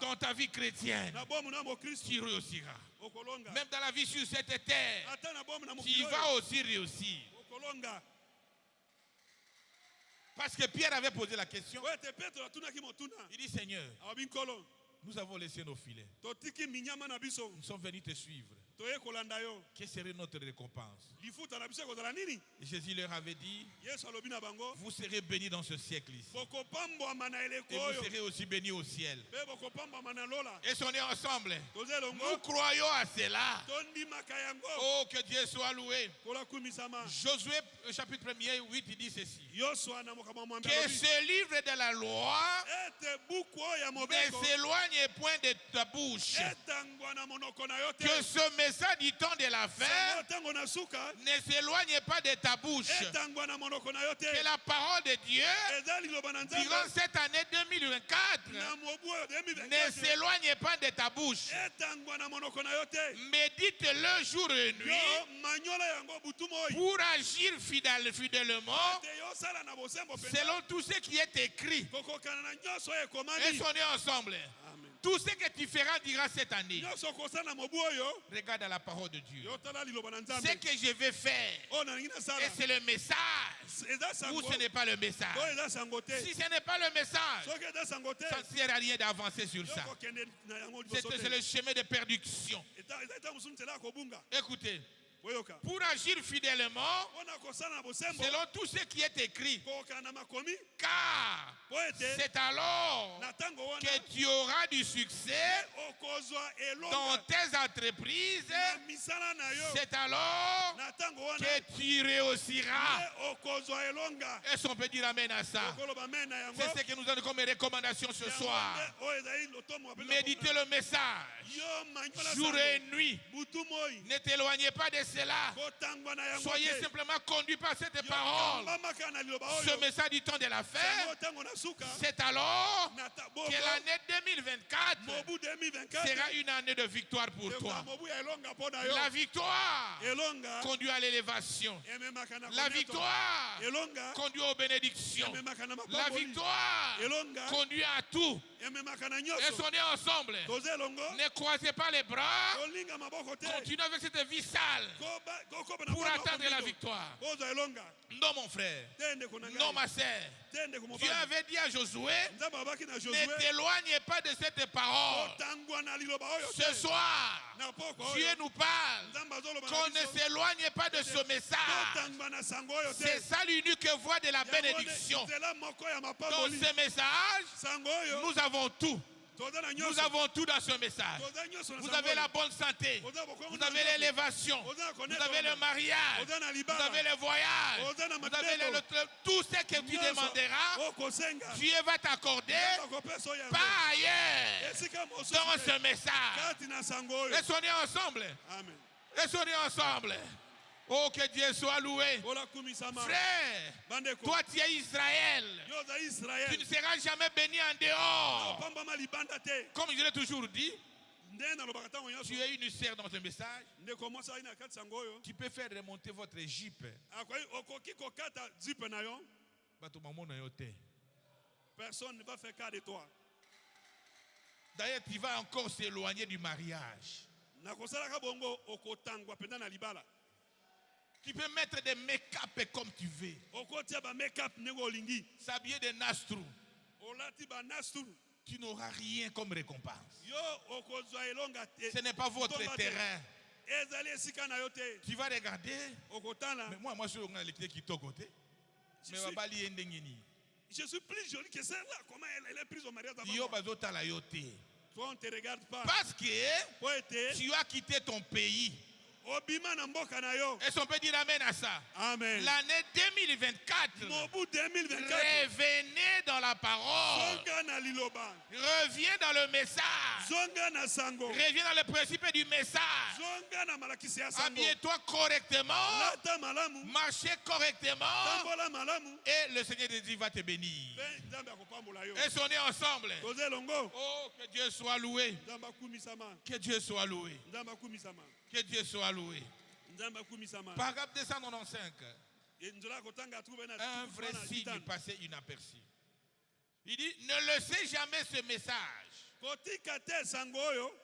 Dans ta vie chrétienne, tu réussiras. Même dans la vie sur cette terre, tu vas aussi réussir. Parce que Pierre avait posé la question. Il dit, Seigneur, nous avons laissé nos filets. Nous sommes venus te suivre. Quelle serait notre récompense? Et Jésus leur avait dit, vous serez bénis dans ce siècle-ci. Et vous serez aussi bénis au ciel. Et si on est ensemble, nous croyons à cela. Oh, que Dieu soit loué. Josué, chapitre 1er, 8, il dit ceci. Que ce livre de la loi ne s'éloigne point de ta bouche. Que ce message du temps de la fin ne s'éloigne pas de ta bouche. Que la parole de Dieu durant cette année 2024 ne s'éloigne pas de ta bouche. Médite-le jour et nuit pour agir fidèlement selon tout ce qui est écrit. Et on est ensemble. Tout ce que tu feras durant cette année, regarde à la parole de Dieu. Ce que je vais faire, et c'est le message, ou ce n'est pas le message. Si ce n'est pas le message, ça ne sert à rien d'avancer sur ça. C'est le chemin de perdition. Écoutez. Pour agir fidèlement selon tout ce qui est écrit, car c'est alors que tu auras du succès dans tes entreprises. C'est alors que tu réussiras. Est-ce qu'on peut dire amen à ça? C'est ce que nous avons comme recommandation ce soir. Méditez le message jour et nuit. Ne t'éloignez pas de cela. Soyez simplement conduits par cette parole. Ce message du temps de la fin, c'est alors que l'année 2024 sera une année de victoire pour toi. La victoire conduit à l'élévation. La victoire conduit aux bénédictions. La victoire conduit à tout. Et soyez ensemble. Ne croisez pas les bras. Continuez avec cette vie sale pour atteindre la victoire. Non, mon frère. Non, ma sœur. Dieu avait dit à Josué, ne t'éloigne pas de cette parole. Ce soir, Dieu nous parle qu'on ne s'éloigne pas de ce message. C'est ça l'unique voie de la bénédiction. Dans ce message, nous avons tout. Nous avons tout dans ce message. Vous avez la bonne santé. Vous avez l'élévation. Vous avez le mariage. Vous avez le voyage. Vous avez tout ce que tu demanderas. Dieu va t'accorder pas ailleurs dans ce message. Et soyez ensemble. Et soyez ensemble. Oh, que Dieu soit loué. Frère, toi tu es Israël. Tu ne seras jamais béni en dehors. Comme je l'ai toujours dit, tu es une sœur dans ce message. Tu peux faire remonter votre Égypte. Personne ne va faire cas de toi. D'ailleurs, tu vas encore s'éloigner du mariage. Tu peux mettre des make-up comme tu veux. S'habiller de nastrou. Tu n'auras rien comme récompense. Ce n'est pas votre terrain. Tu vas regarder. Mais moi je suis qui côté. Je suis plus jolie que celle-là. Comment elle est prise au mariage avant moi? Toi, on ne te regarde pas. Parce que tu as quitté ton pays. Est-ce qu'on peut dire amen à ça? Amen. L'année 2024, revenez dans la parole. Reviens dans le message. Reviens dans le principe du message. Habille-toi correctement. Marchez correctement. Et le Seigneur de Dieu va te bénir. Est-ce qu'on est ensemble? Oh, que Dieu soit loué. Que Dieu soit loué. Que Dieu soit loué. Paragraphe 295. Un vrai signe passé inaperçu. Il dit, ne laissez jamais ce message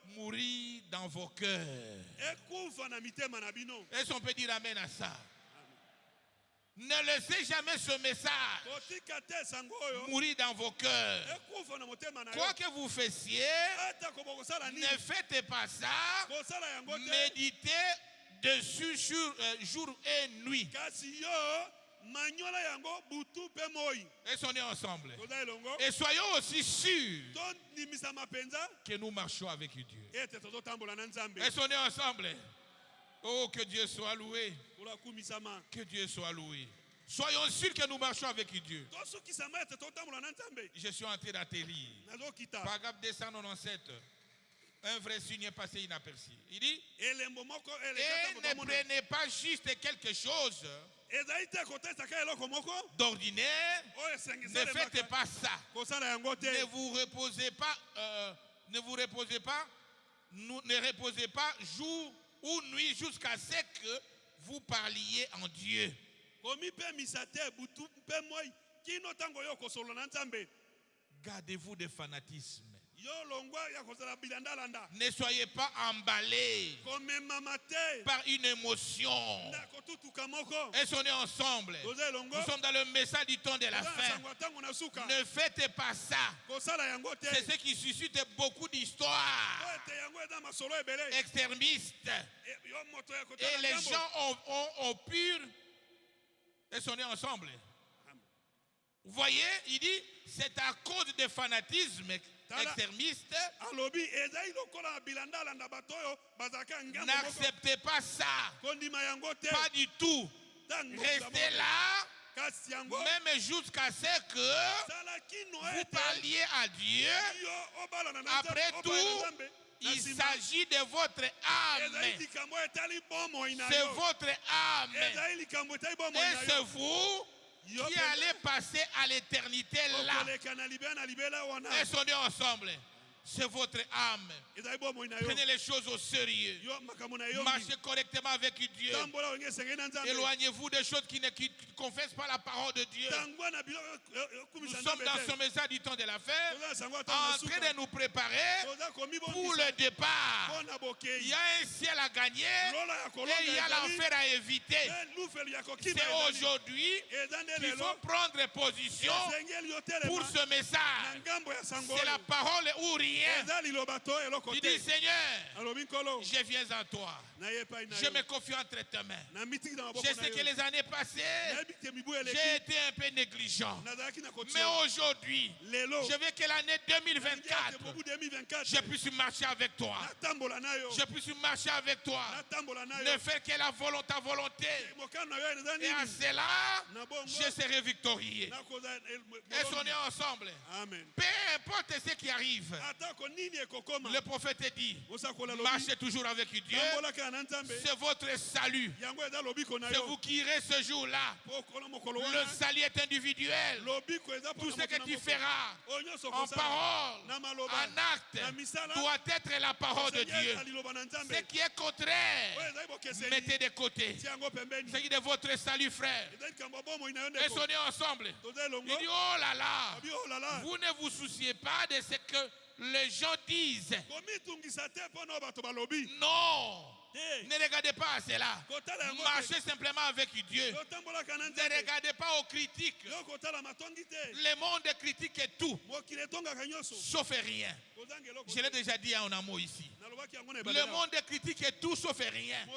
mourir dans vos cœurs. Est-ce qu'on peut dire amen à ça? Ne laissez jamais ce message mourir dans vos cœurs. Quoi que vous fassiez, ne faites pas ça. Méditez dessus jour et nuit. Et soyons ensemble. Et soyons aussi sûrs que nous marchons avec Dieu. Et soyons ensemble. Oh, que Dieu soit loué. Que Dieu soit loué. Soyons sûrs que nous marchons avec Dieu. Je suis en train d'atterrir. Paragraphe 297. Un vrai signe passé inaperçu. Il dit, et ne prenez pas juste quelque chose d'ordinaire. Ne faites pas ça. Ne vous reposez pas jour ou nuit jusqu'à ce que vous parliez en Dieu. Gardez-vous de fanatisme. Ne soyez pas emballés par une émotion. Et on est ensemble. Nous sommes dans le message du temps de la fin. Ne faites pas ça. C'est ce qui suscite beaucoup d'histoires extrémistes. Et les gens ont pur. Et on est ensemble. Vous voyez, il dit, c'est à cause de fanatisme extrémiste. N'acceptez pas ça. Pas du tout. Restez là. Même jusqu'à ce que vous parliez à Dieu. Après tout, il s'agit de votre âme. C'est votre âme. Et c'est vous qui allez passer à l'éternité là. Et soyons ensemble. C'est votre âme. Prenez les choses au sérieux. Marchez correctement avec Dieu. Éloignez-vous des choses qui ne confessent pas la parole de Dieu. Nous sommes dans ce message du temps de la fête, en train de nous préparer pour le départ. Il y a un ciel à gagner et il y a l'enfer à éviter. C'est aujourd'hui qu'il faut prendre position pour ce message. C'est la parole ou rien. Il dit, Seigneur, je viens à toi. Je me confie entre tes mains. Je sais que les années passées, j'ai été un peu négligent. Mais aujourd'hui, je veux que l'année 2024, je puisse marcher avec toi. Je puisse marcher avec toi. Ne faire que ta volonté. Et à cela, je serai victorieux. Et on est ensemble. Peu importe ce qui arrive. Le prophète dit, marchez toujours avec Dieu. C'est votre salut. C'est vous qui irez ce jour-là. Le salut est individuel. Tout ce que tu feras en parole, en acte, doit être la parole de Dieu. Ce qui est contraire, mettez de côté. C'est de votre salut, frère. Et sonnez ensemble. Il dit, oh là là, vous ne vous souciez pas de ce que les gens disent. Non. Ne regardez pas à cela. Marchez simplement avec Dieu. Ne regardez pas aux critiques. Le monde critique tout, sauf rien. Je l'ai déjà dit à un amour ici. Le monde critique tout, sauf rien.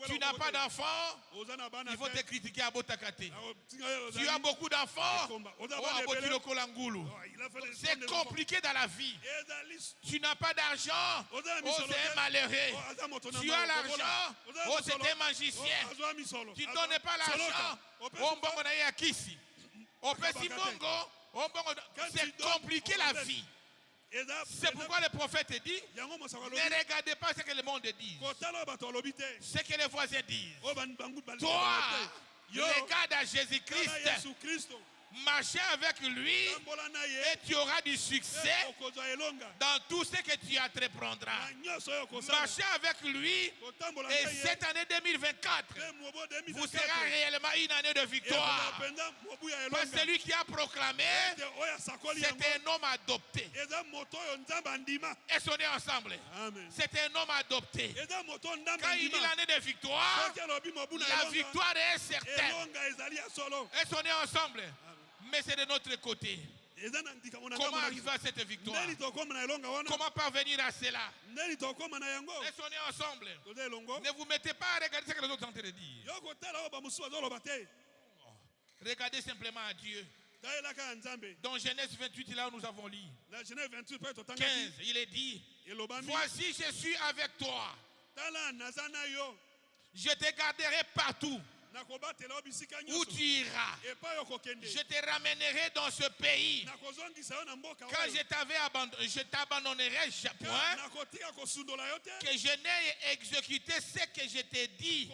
Tu n'as pas d'enfants, il faut te critiquer à Botakate. Tu as beaucoup d'enfants, c'est compliqué dans la vie. Tu n'as pas d'argent, c'est un malheureux. Tu as l'argent, c'est un magicien. Tu ne donnes pas l'argent, c'est compliqué la vie. C'est pourquoi le prophète dit, ne regardez pas ce que le monde dit, ce que les voisins disent. Toi, regarde à Jésus-Christ. Marchez avec lui et tu auras du succès dans tout ce que tu entreprendras. Marchez avec lui et cette année 2024 vous sera réellement une année de victoire. Parce que celui qui a proclamé, c'est un homme adopté. Et sonnez ensemble. C'est un homme adopté. Quand il dit l'année de victoire, la victoire est certaine. Et sonnez ensemble. Mais c'est de notre côté. Comment arriver à cette victoire? Comment parvenir à cela? Est-ce qu'on est ensemble? Ne vous mettez pas à regarder ce que les autres sont en train de dire. Regardez simplement à Dieu. Dans Genèse 28, là où nous avons lu 15, il est dit, voici je suis avec toi. Je te garderai partout où tu iras. Je te ramènerai dans ce pays. Quand je t'abandonnerai point, que je n'ai exécuté ce que je t'ai dit.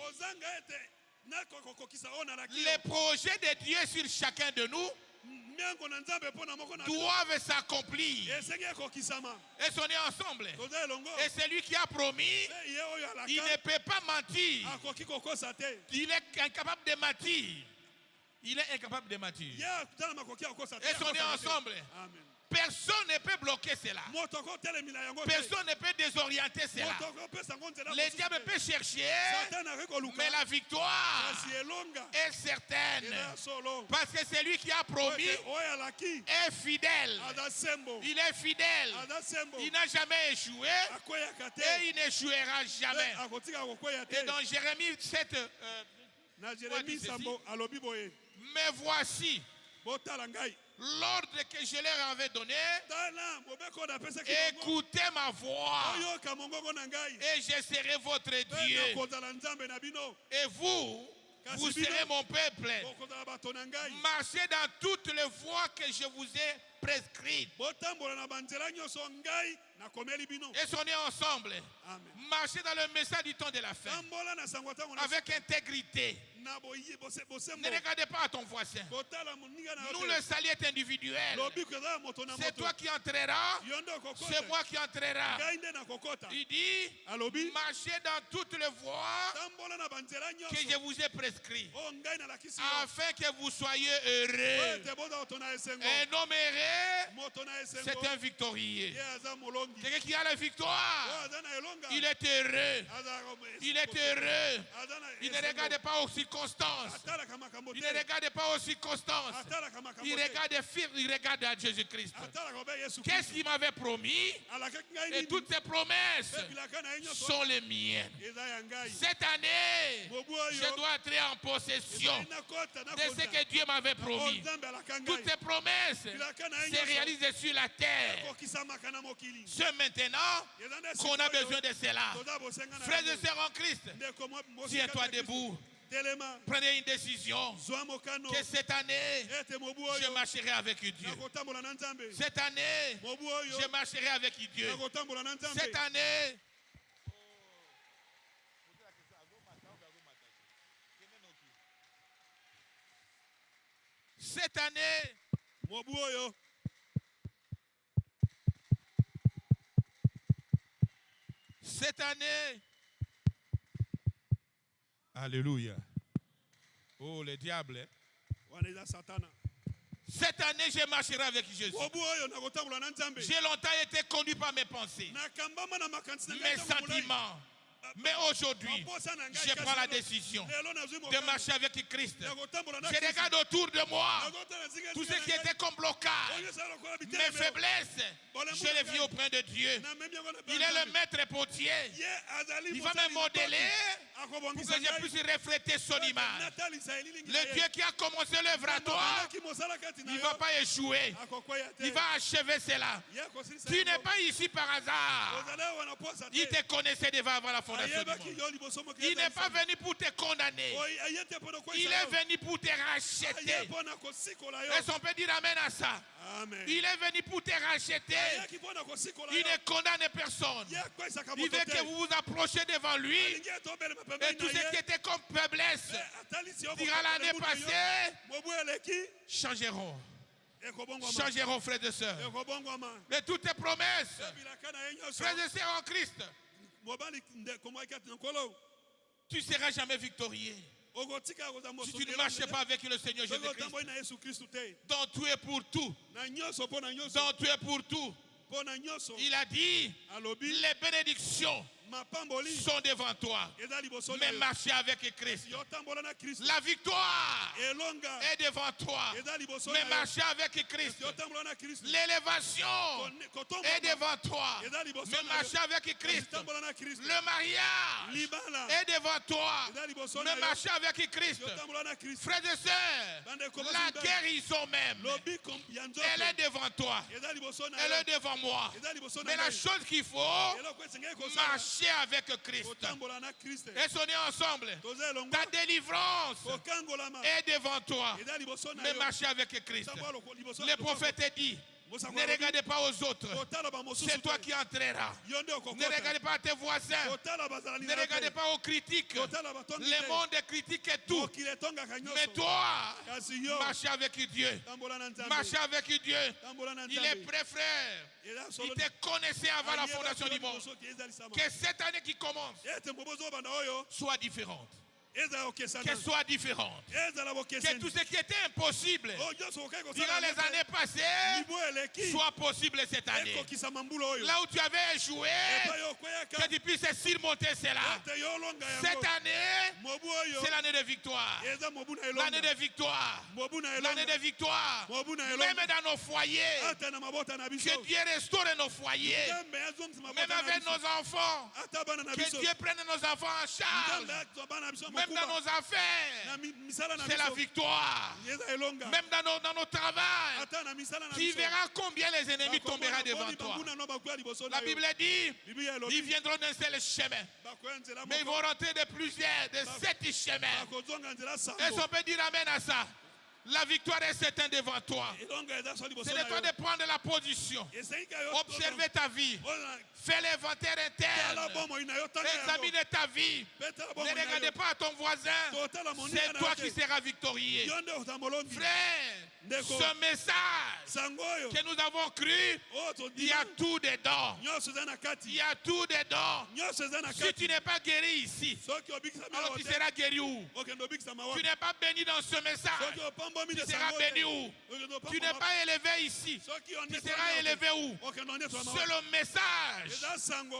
Les projets de Dieu sur chacun de nous doivent s'accomplir. Et on est ensemble. Et celui qui a promis, il ne peut pas mentir. Il est incapable de mentir. Il est incapable de mentir. Et on est ensemble. Personne ne peut bloquer cela. Personne ne peut désorienter cela. Le diable peut chercher, mais la victoire est certaine. Parce que celui qui a promis est fidèle. Il est fidèle. Il n'a jamais échoué et il n'échouera jamais. Et dans Jérémie 7, mais voici l'ordre que je leur avais donné, écoutez ma voix et je serai votre Dieu et vous serez mon peuple. Marchez dans toutes les voies que je vous ai prescrites. Et sont nés ensemble. Marchez dans le message du temps de la fin. Avec intégrité. Ne regardez pas à ton voisin. Nous, le salut est individuel. C'est toi qui entreras. C'est moi qui entrera. Il dit, marchez dans toutes les voies que je vous ai prescrites, afin que vous soyez heureux. Un homme heureux, c'est un victorieux. Quelqu'un qui a la victoire, il est heureux. Il est heureux. Il ne regarde pas aux circonstances. Il ne regarde pas aux circonstances. Il regarde à Jésus-Christ. Qu'est-ce qu'il m'avait promis? Et toutes ces promesses sont les miennes. Cette année, je dois entrer en possession de ce que Dieu m'avait promis. Toutes ces promesses se réalisent sur la terre. C'est maintenant qu'on a besoin de cela. Frères et sœurs en Christ, tiens-toi debout. Prenez une décision que cette année, je marcherai avec Dieu. Cette année, je marcherai avec Dieu. Cette année, cette année, Alléluia. Oh, le diable. Cette année, je marcherai avec Jésus. J'ai longtemps été conduit par mes pensées, mes sentiments. Mais aujourd'hui, je prends la décision de marcher avec Christ. Je regarde autour de moi tout ce qui était comme blocage, mes faiblesses, je les vis auprès de Dieu. Il est le maître potier. Il va me modeler pour que je puisse refléter son image. Le Dieu qui a commencé l'œuvre à toi, il ne va pas échouer. Il va achever cela. Tu n'es pas ici par hasard. Il te connaissait déjà avant la fondation. Il n'est pas venu pour te condamner. Il est venu pour te racheter. Est-ce qu'on peut dire amen à ça? Il est venu pour te racheter. Il ne condamne personne. Il veut que vous vous approchiez devant lui. Et tout ce qui était comme faiblesse, dira l'année passée, changeront. Changeront, frères et sœurs. Mais toutes tes promesses, frères et sœurs en Christ, tu ne seras jamais victorieux si tu ne marches pas avec le Seigneur Jésus-Christ. Donc tu es pour tout. Donc tu es pour tout. Il a dit, les bénédictions sont devant toi, mais marcher avec Christ. La victoire est devant toi, mais marcher avec Christ. L'élévation est devant toi, mais marcher avec Christ. Le mariage est devant toi, mais marcher avec Christ. Frères et sœurs, la guérison même, elle est devant toi, elle est devant moi. Mais la chose qu'il faut, marcher avec Christ. Et sonner ensemble. Ta délivrance est devant toi, mais marcher avec Christ. Le prophète dit, ne regardez pas aux autres. C'est toi qui entreras. Ne regardez pas à tes voisins. Ne regardez pas aux critiques. Le monde critique tout. Mais toi, marche avec Dieu. Marche avec Dieu. Il est prêt, frère. Il te connaissait avant la fondation du monde. Que cette année qui commence soit différente. Qu'elle soit différente. Que tout ce qui était impossible durant les années passées soit possible cette année. Là où tu avais échoué, que tu puisses surmonter cela. Cette année, c'est l'année de victoire. L'année de victoire. L'année de victoire. Même dans nos foyers. Que Dieu restaure nos foyers. Même avec nos enfants. Que Dieu prenne nos enfants en charge. Même dans nos affaires, c'est la victoire. Même dans nos travails, tu verras combien les ennemis tomberont devant toi. La Bible dit, ils viendront d'un seul chemin, mais ils vont rentrer de plusieurs, de 7 chemins. Est-ce qu'on peut dire amen à ça? La victoire est certaine devant toi. C'est le temps de prendre la position. Observez ta vie. Fais l'inventaire interne. Examine ta vie. Ne regarde pas à ton voisin. C'est toi qui seras victorieux. Frère, ce message que nous avons cru, il y a tout dedans. Il y a tout dedans. Si tu n'es pas guéri ici, alors tu seras guéri où? Tu n'es pas béni dans ce message, tu seras béni où? Tu n'es pas élevé ici, tu seras élevé où? C'est le message,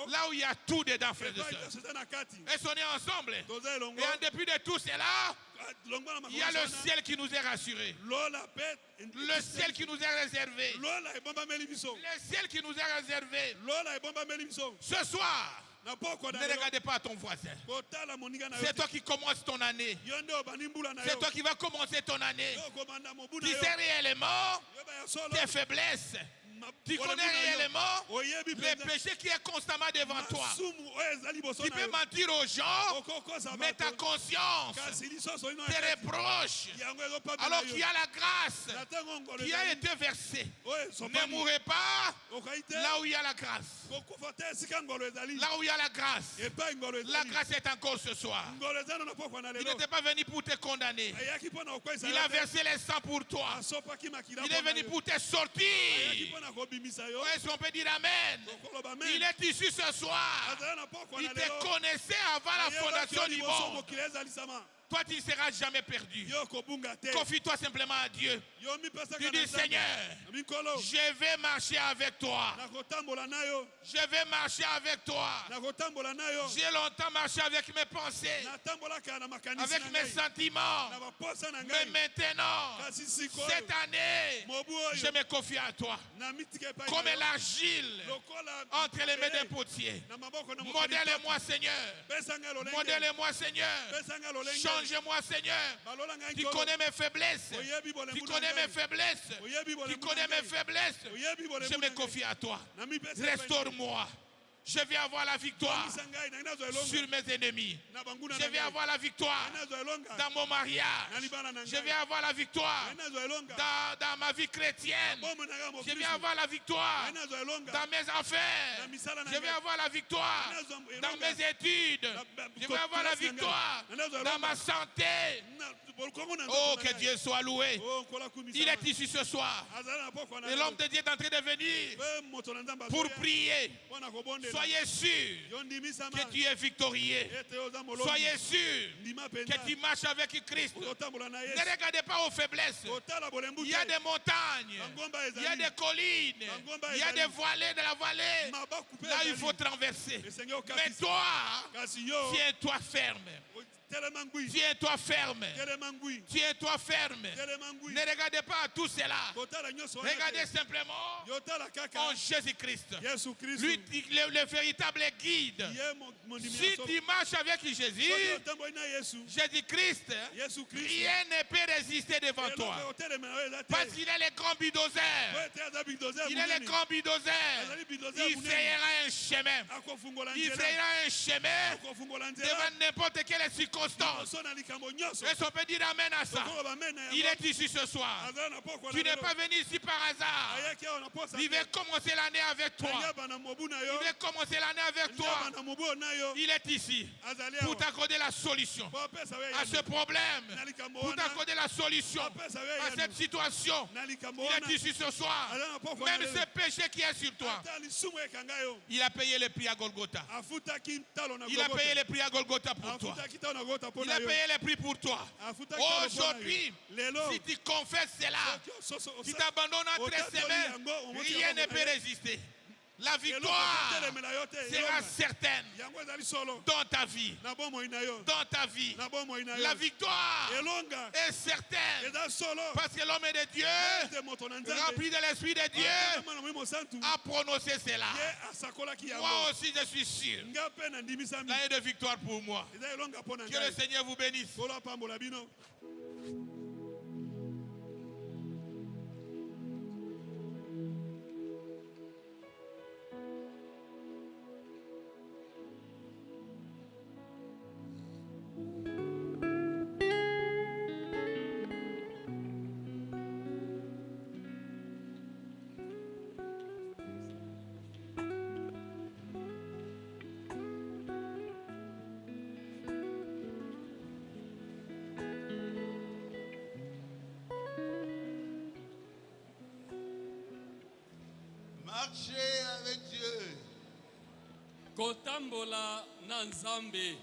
là où il y a tout dedans, frères et sœurs. Est-ce qu'on est ensemble? Et en dépit de tout cela, il y a le ciel qui nous est rassuré. Le ciel qui nous est réservé. Le ciel qui nous est réservé. Ce soir, ne regardez pas à ton voisin. C'est toi qui commences ton année. C'est toi qui vas commencer ton année. Tu sais réellement tes faiblesses. Tu connais réellement le péché qui est constamment devant toi. Tu peux mentir aux gens, mais ta conscience te reproche. Alors qu'il y a la grâce qui a été versée. Ne mourrez pas là où il y a la grâce. Là où il y a la grâce. La grâce est encore ce soir. Il n'était pas venu pour te condamner. Il a versé le sang pour toi. Il est venu pour te sortir. Est-ce qu'on peut dire Amen? Il est ici ce soir. Il te connaissait avant la fondation du monde. Toi, tu ne seras jamais perdu. Confie-toi simplement à Dieu. Tu dis, Seigneur, je vais marcher avec toi. Je vais marcher avec toi. J'ai longtemps marché avec mes pensées, avec mes sentiments. Mais maintenant, cette année, je me confie à toi. Comme l'argile entre les mains d'un potier. Modèle-moi, Seigneur. Modèle-moi, Seigneur. Change-moi, Seigneur. Tu connais mes faiblesses. Tu connais mes faiblesses. Tu connais mes faiblesses. Je me confie à toi. Restaure-moi. Je vais avoir la victoire sur mes ennemis. Je vais avoir la victoire dans mon mariage. Je vais avoir la victoire dans ma vie chrétienne. Je vais avoir la victoire dans mes affaires. Je vais avoir la victoire dans mes études. Je vais avoir la victoire dans ma santé. Oh, que Dieu soit loué. Il est ici ce soir. Et l'homme de Dieu est en train de venir pour prier. Soyez sûr que tu es victorieux. Soyez sûr que tu marches avec Christ. Ne regardez pas aux faiblesses. Il y a des montagnes, il y a des collines, il y a des vallées de la vallée. Là, il faut traverser. Mais toi, tiens-toi ferme. Tiens-toi ferme. Tiens-toi ferme. Ne regardez pas à tout cela. Regardez simplement en Jésus-Christ. Lui, le véritable guide. Si tu marches avec Jésus, Jésus-Christ, rien ne peut résister devant toi. Parce qu'il est le grand bulldozer. Il est le grand bulldozer. Il frayera un chemin. Il frayera un chemin devant n'importe quelle circonstance. Est-ce qu'on peut dire Amen à ça? Il est ici ce soir. Tu n'es pas venu ici par hasard. Il veut commencer l'année avec toi. Il veut commencer l'année avec toi. Il est ici pour t'accorder la solution à ce problème, pour t'accorder la solution à cette situation. Il est ici ce soir. Même ce péché qui est sur toi, il a payé le prix à Golgotha. Il a payé le prix à Golgotha pour toi. Il a payé le prix pour toi. Aujourd'hui, si tu confesses cela, si tu abandonnes entre ses mains, rien ne peut résister. La victoire sera certaine dans ta vie. Dans ta vie. La victoire est certaine parce que l'homme de Dieu, rempli de l'Esprit de Dieu, a prononcé cela. Moi aussi, je suis sûr. L'année de victoire pour moi. Que le Seigneur vous bénisse. Marcher avec Dieu. Kotambola na Nzambe.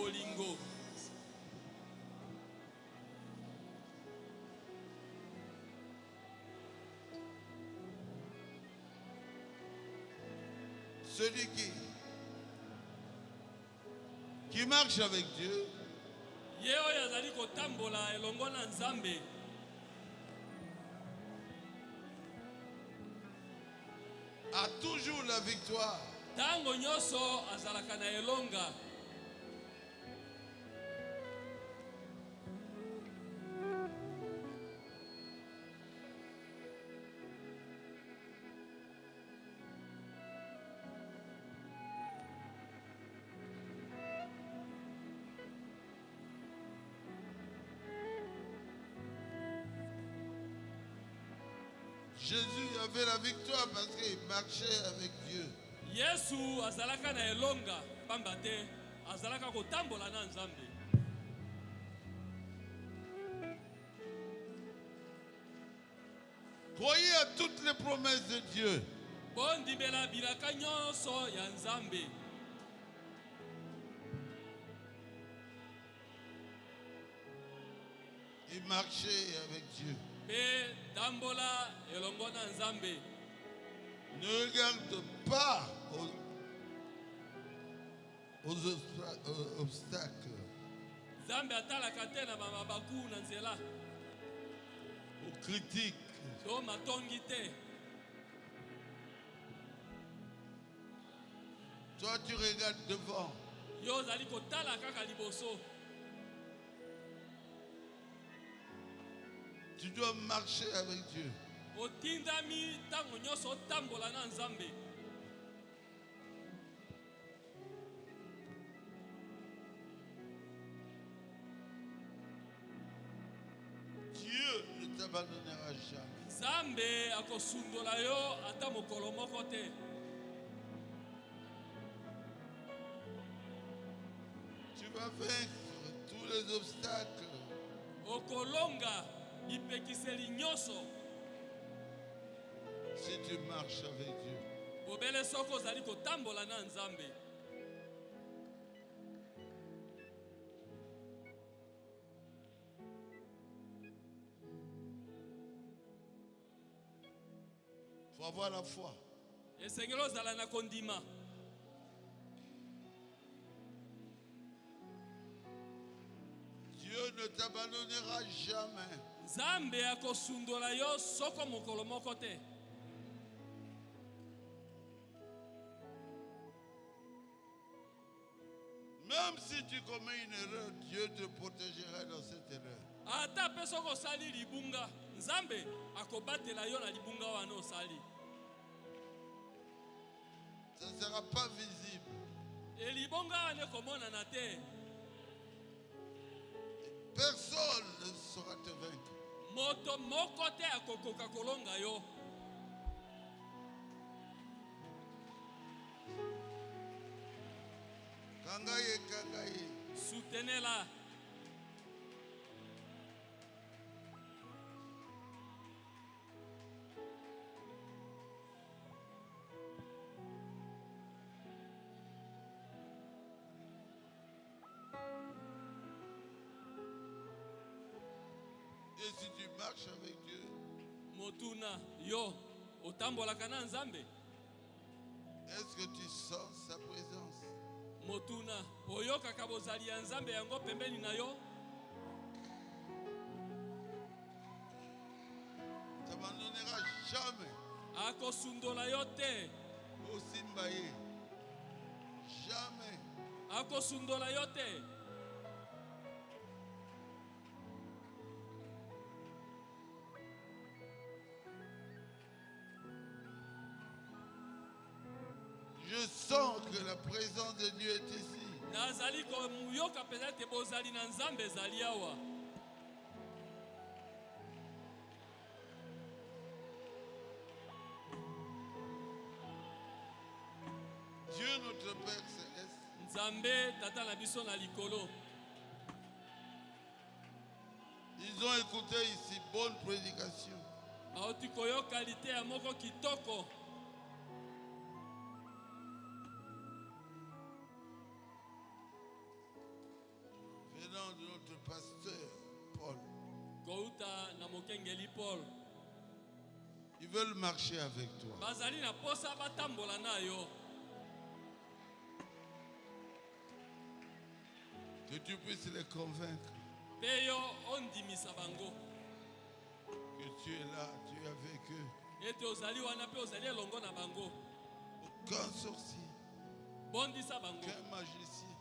bolingo. Celui qui marche avec Dieu a toujours la victoire. Tango nyoso azalaka na elonga. Jésus avait la victoire parce qu'il marchait avec Dieu. Yesu azalaka na elonga pamba te azalaka kotambola na Nzambe. Croyez à toutes les promesses de Dieu. Bondimela bilaka nyonso ya Nzambe. Il marchait avec Dieu. Ne regarde pas aux obstacles, aux critiques. Toi, tu regardes devant. Tu dois marcher avec Dieu. Dieu ne t'abandonnera jamais. Tu vas vaincre tous les obstacles. Si tu marches avec Dieu. Il faut avoir la foi. Dieu ne t'abandonnera jamais. Même si tu commets une erreur, Dieu te protégera dans cette erreur. Ça ne sera pas visible. Personne ne saura te vaincre. Kangaye, kangaye. Soutenez-la. Et si tu marches avec Dieu, Motuna, yo, otambolaka na Nzambe. Est-ce que tu sens sa présence? Motuna, oyoka kabozali ya Nzambe yango pembeni na yo. T'abandonnera jamais. Akosundola yo te. Osimbaye. Jamais. Akosundola yo te. Je sens que la présence de Dieu est ici. Nazali ko muyoka peut-être bozali na Nzambe zali awa. Dieu notre Père céleste. Nzambe tata na biso na likolo. Ils ont écouté ici bonne prédication. Baoti koyo qualité ya moko kitoko. Venant de notre pasteur Paul. Ils veulent marcher avec toi. Que tu puisses les convaincre. Que tu es là, tu es avec eux. Aucun sorcier, aucun magicien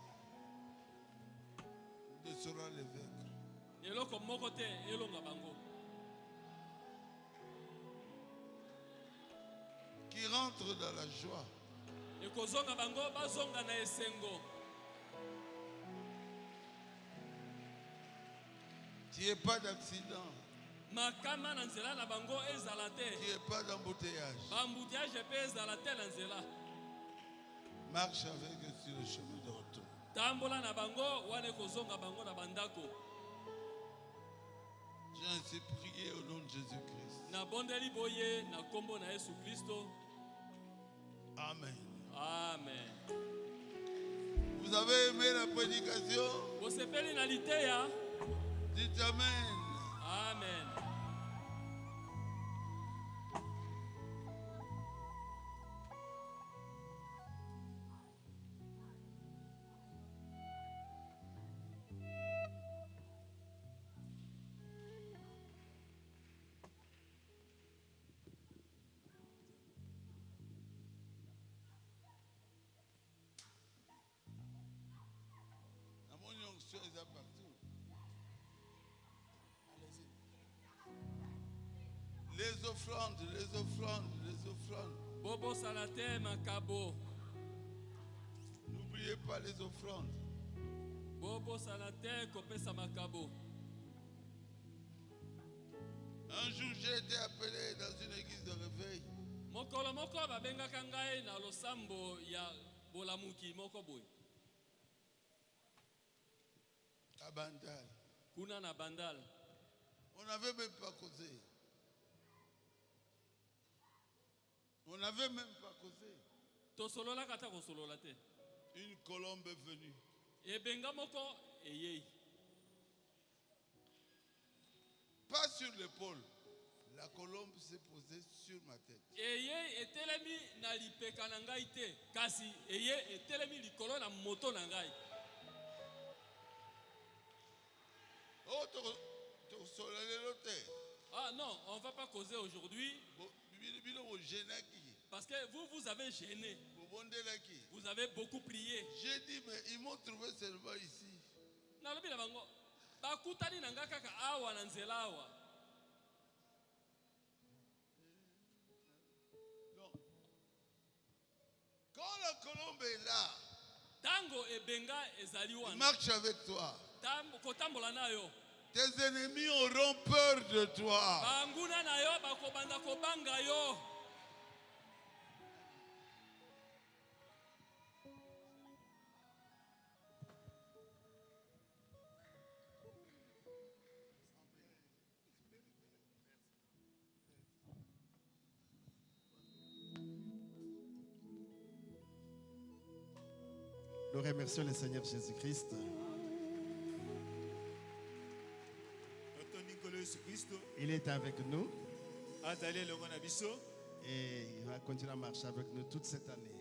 ne saura les vaincre. Qui rentre dans la joie. Qu'il n'y ait pas d'accident. Qu'il n'y ait pas d'embouteillage. Marche avec eux sur le chemin de retour. J'ai ainsi prié au nom de Jésus-Christ. Amen. Amen. Vous avez aimé la prédication? Dites Amen. Amen. La mon onction est là partout. Les offrandes, les offrandes, les offrandes. Bobo salate makabo. N'oubliez pas les offrandes. Bobo salate kopesa makabo. Un jour, j'ai été appelé dans une église de réveil. Mokolo moko babengaka ngai na losambo ya bolamuki moko boy. À Bandal. Kuna na Bandal. On n'avait même pas causé. On n'avait même pas causé. Tosolola kata kosolola te. Une colombe est venue. Ebenga moko eyei. Pas sur l'épaule. La colombe s'est posée sur ma tête. Eyei etelemi na lipeka na ngai te. Kasi eyei etelemi likolo na moto na ngai. Oh, ah non, on ne va pas causer aujourd'hui. Parce que vous avez gêné. Vous avez beaucoup prié. J'ai dit, mais ils m'ont trouvé seulement ici. Non. Quand la colombe est là, il marche avec toi. Tes ennemis auront peur de toi. Nous remercions le Seigneur Jésus-Christ. Il est avec nous et il va continuer à marcher avec nous toute cette année.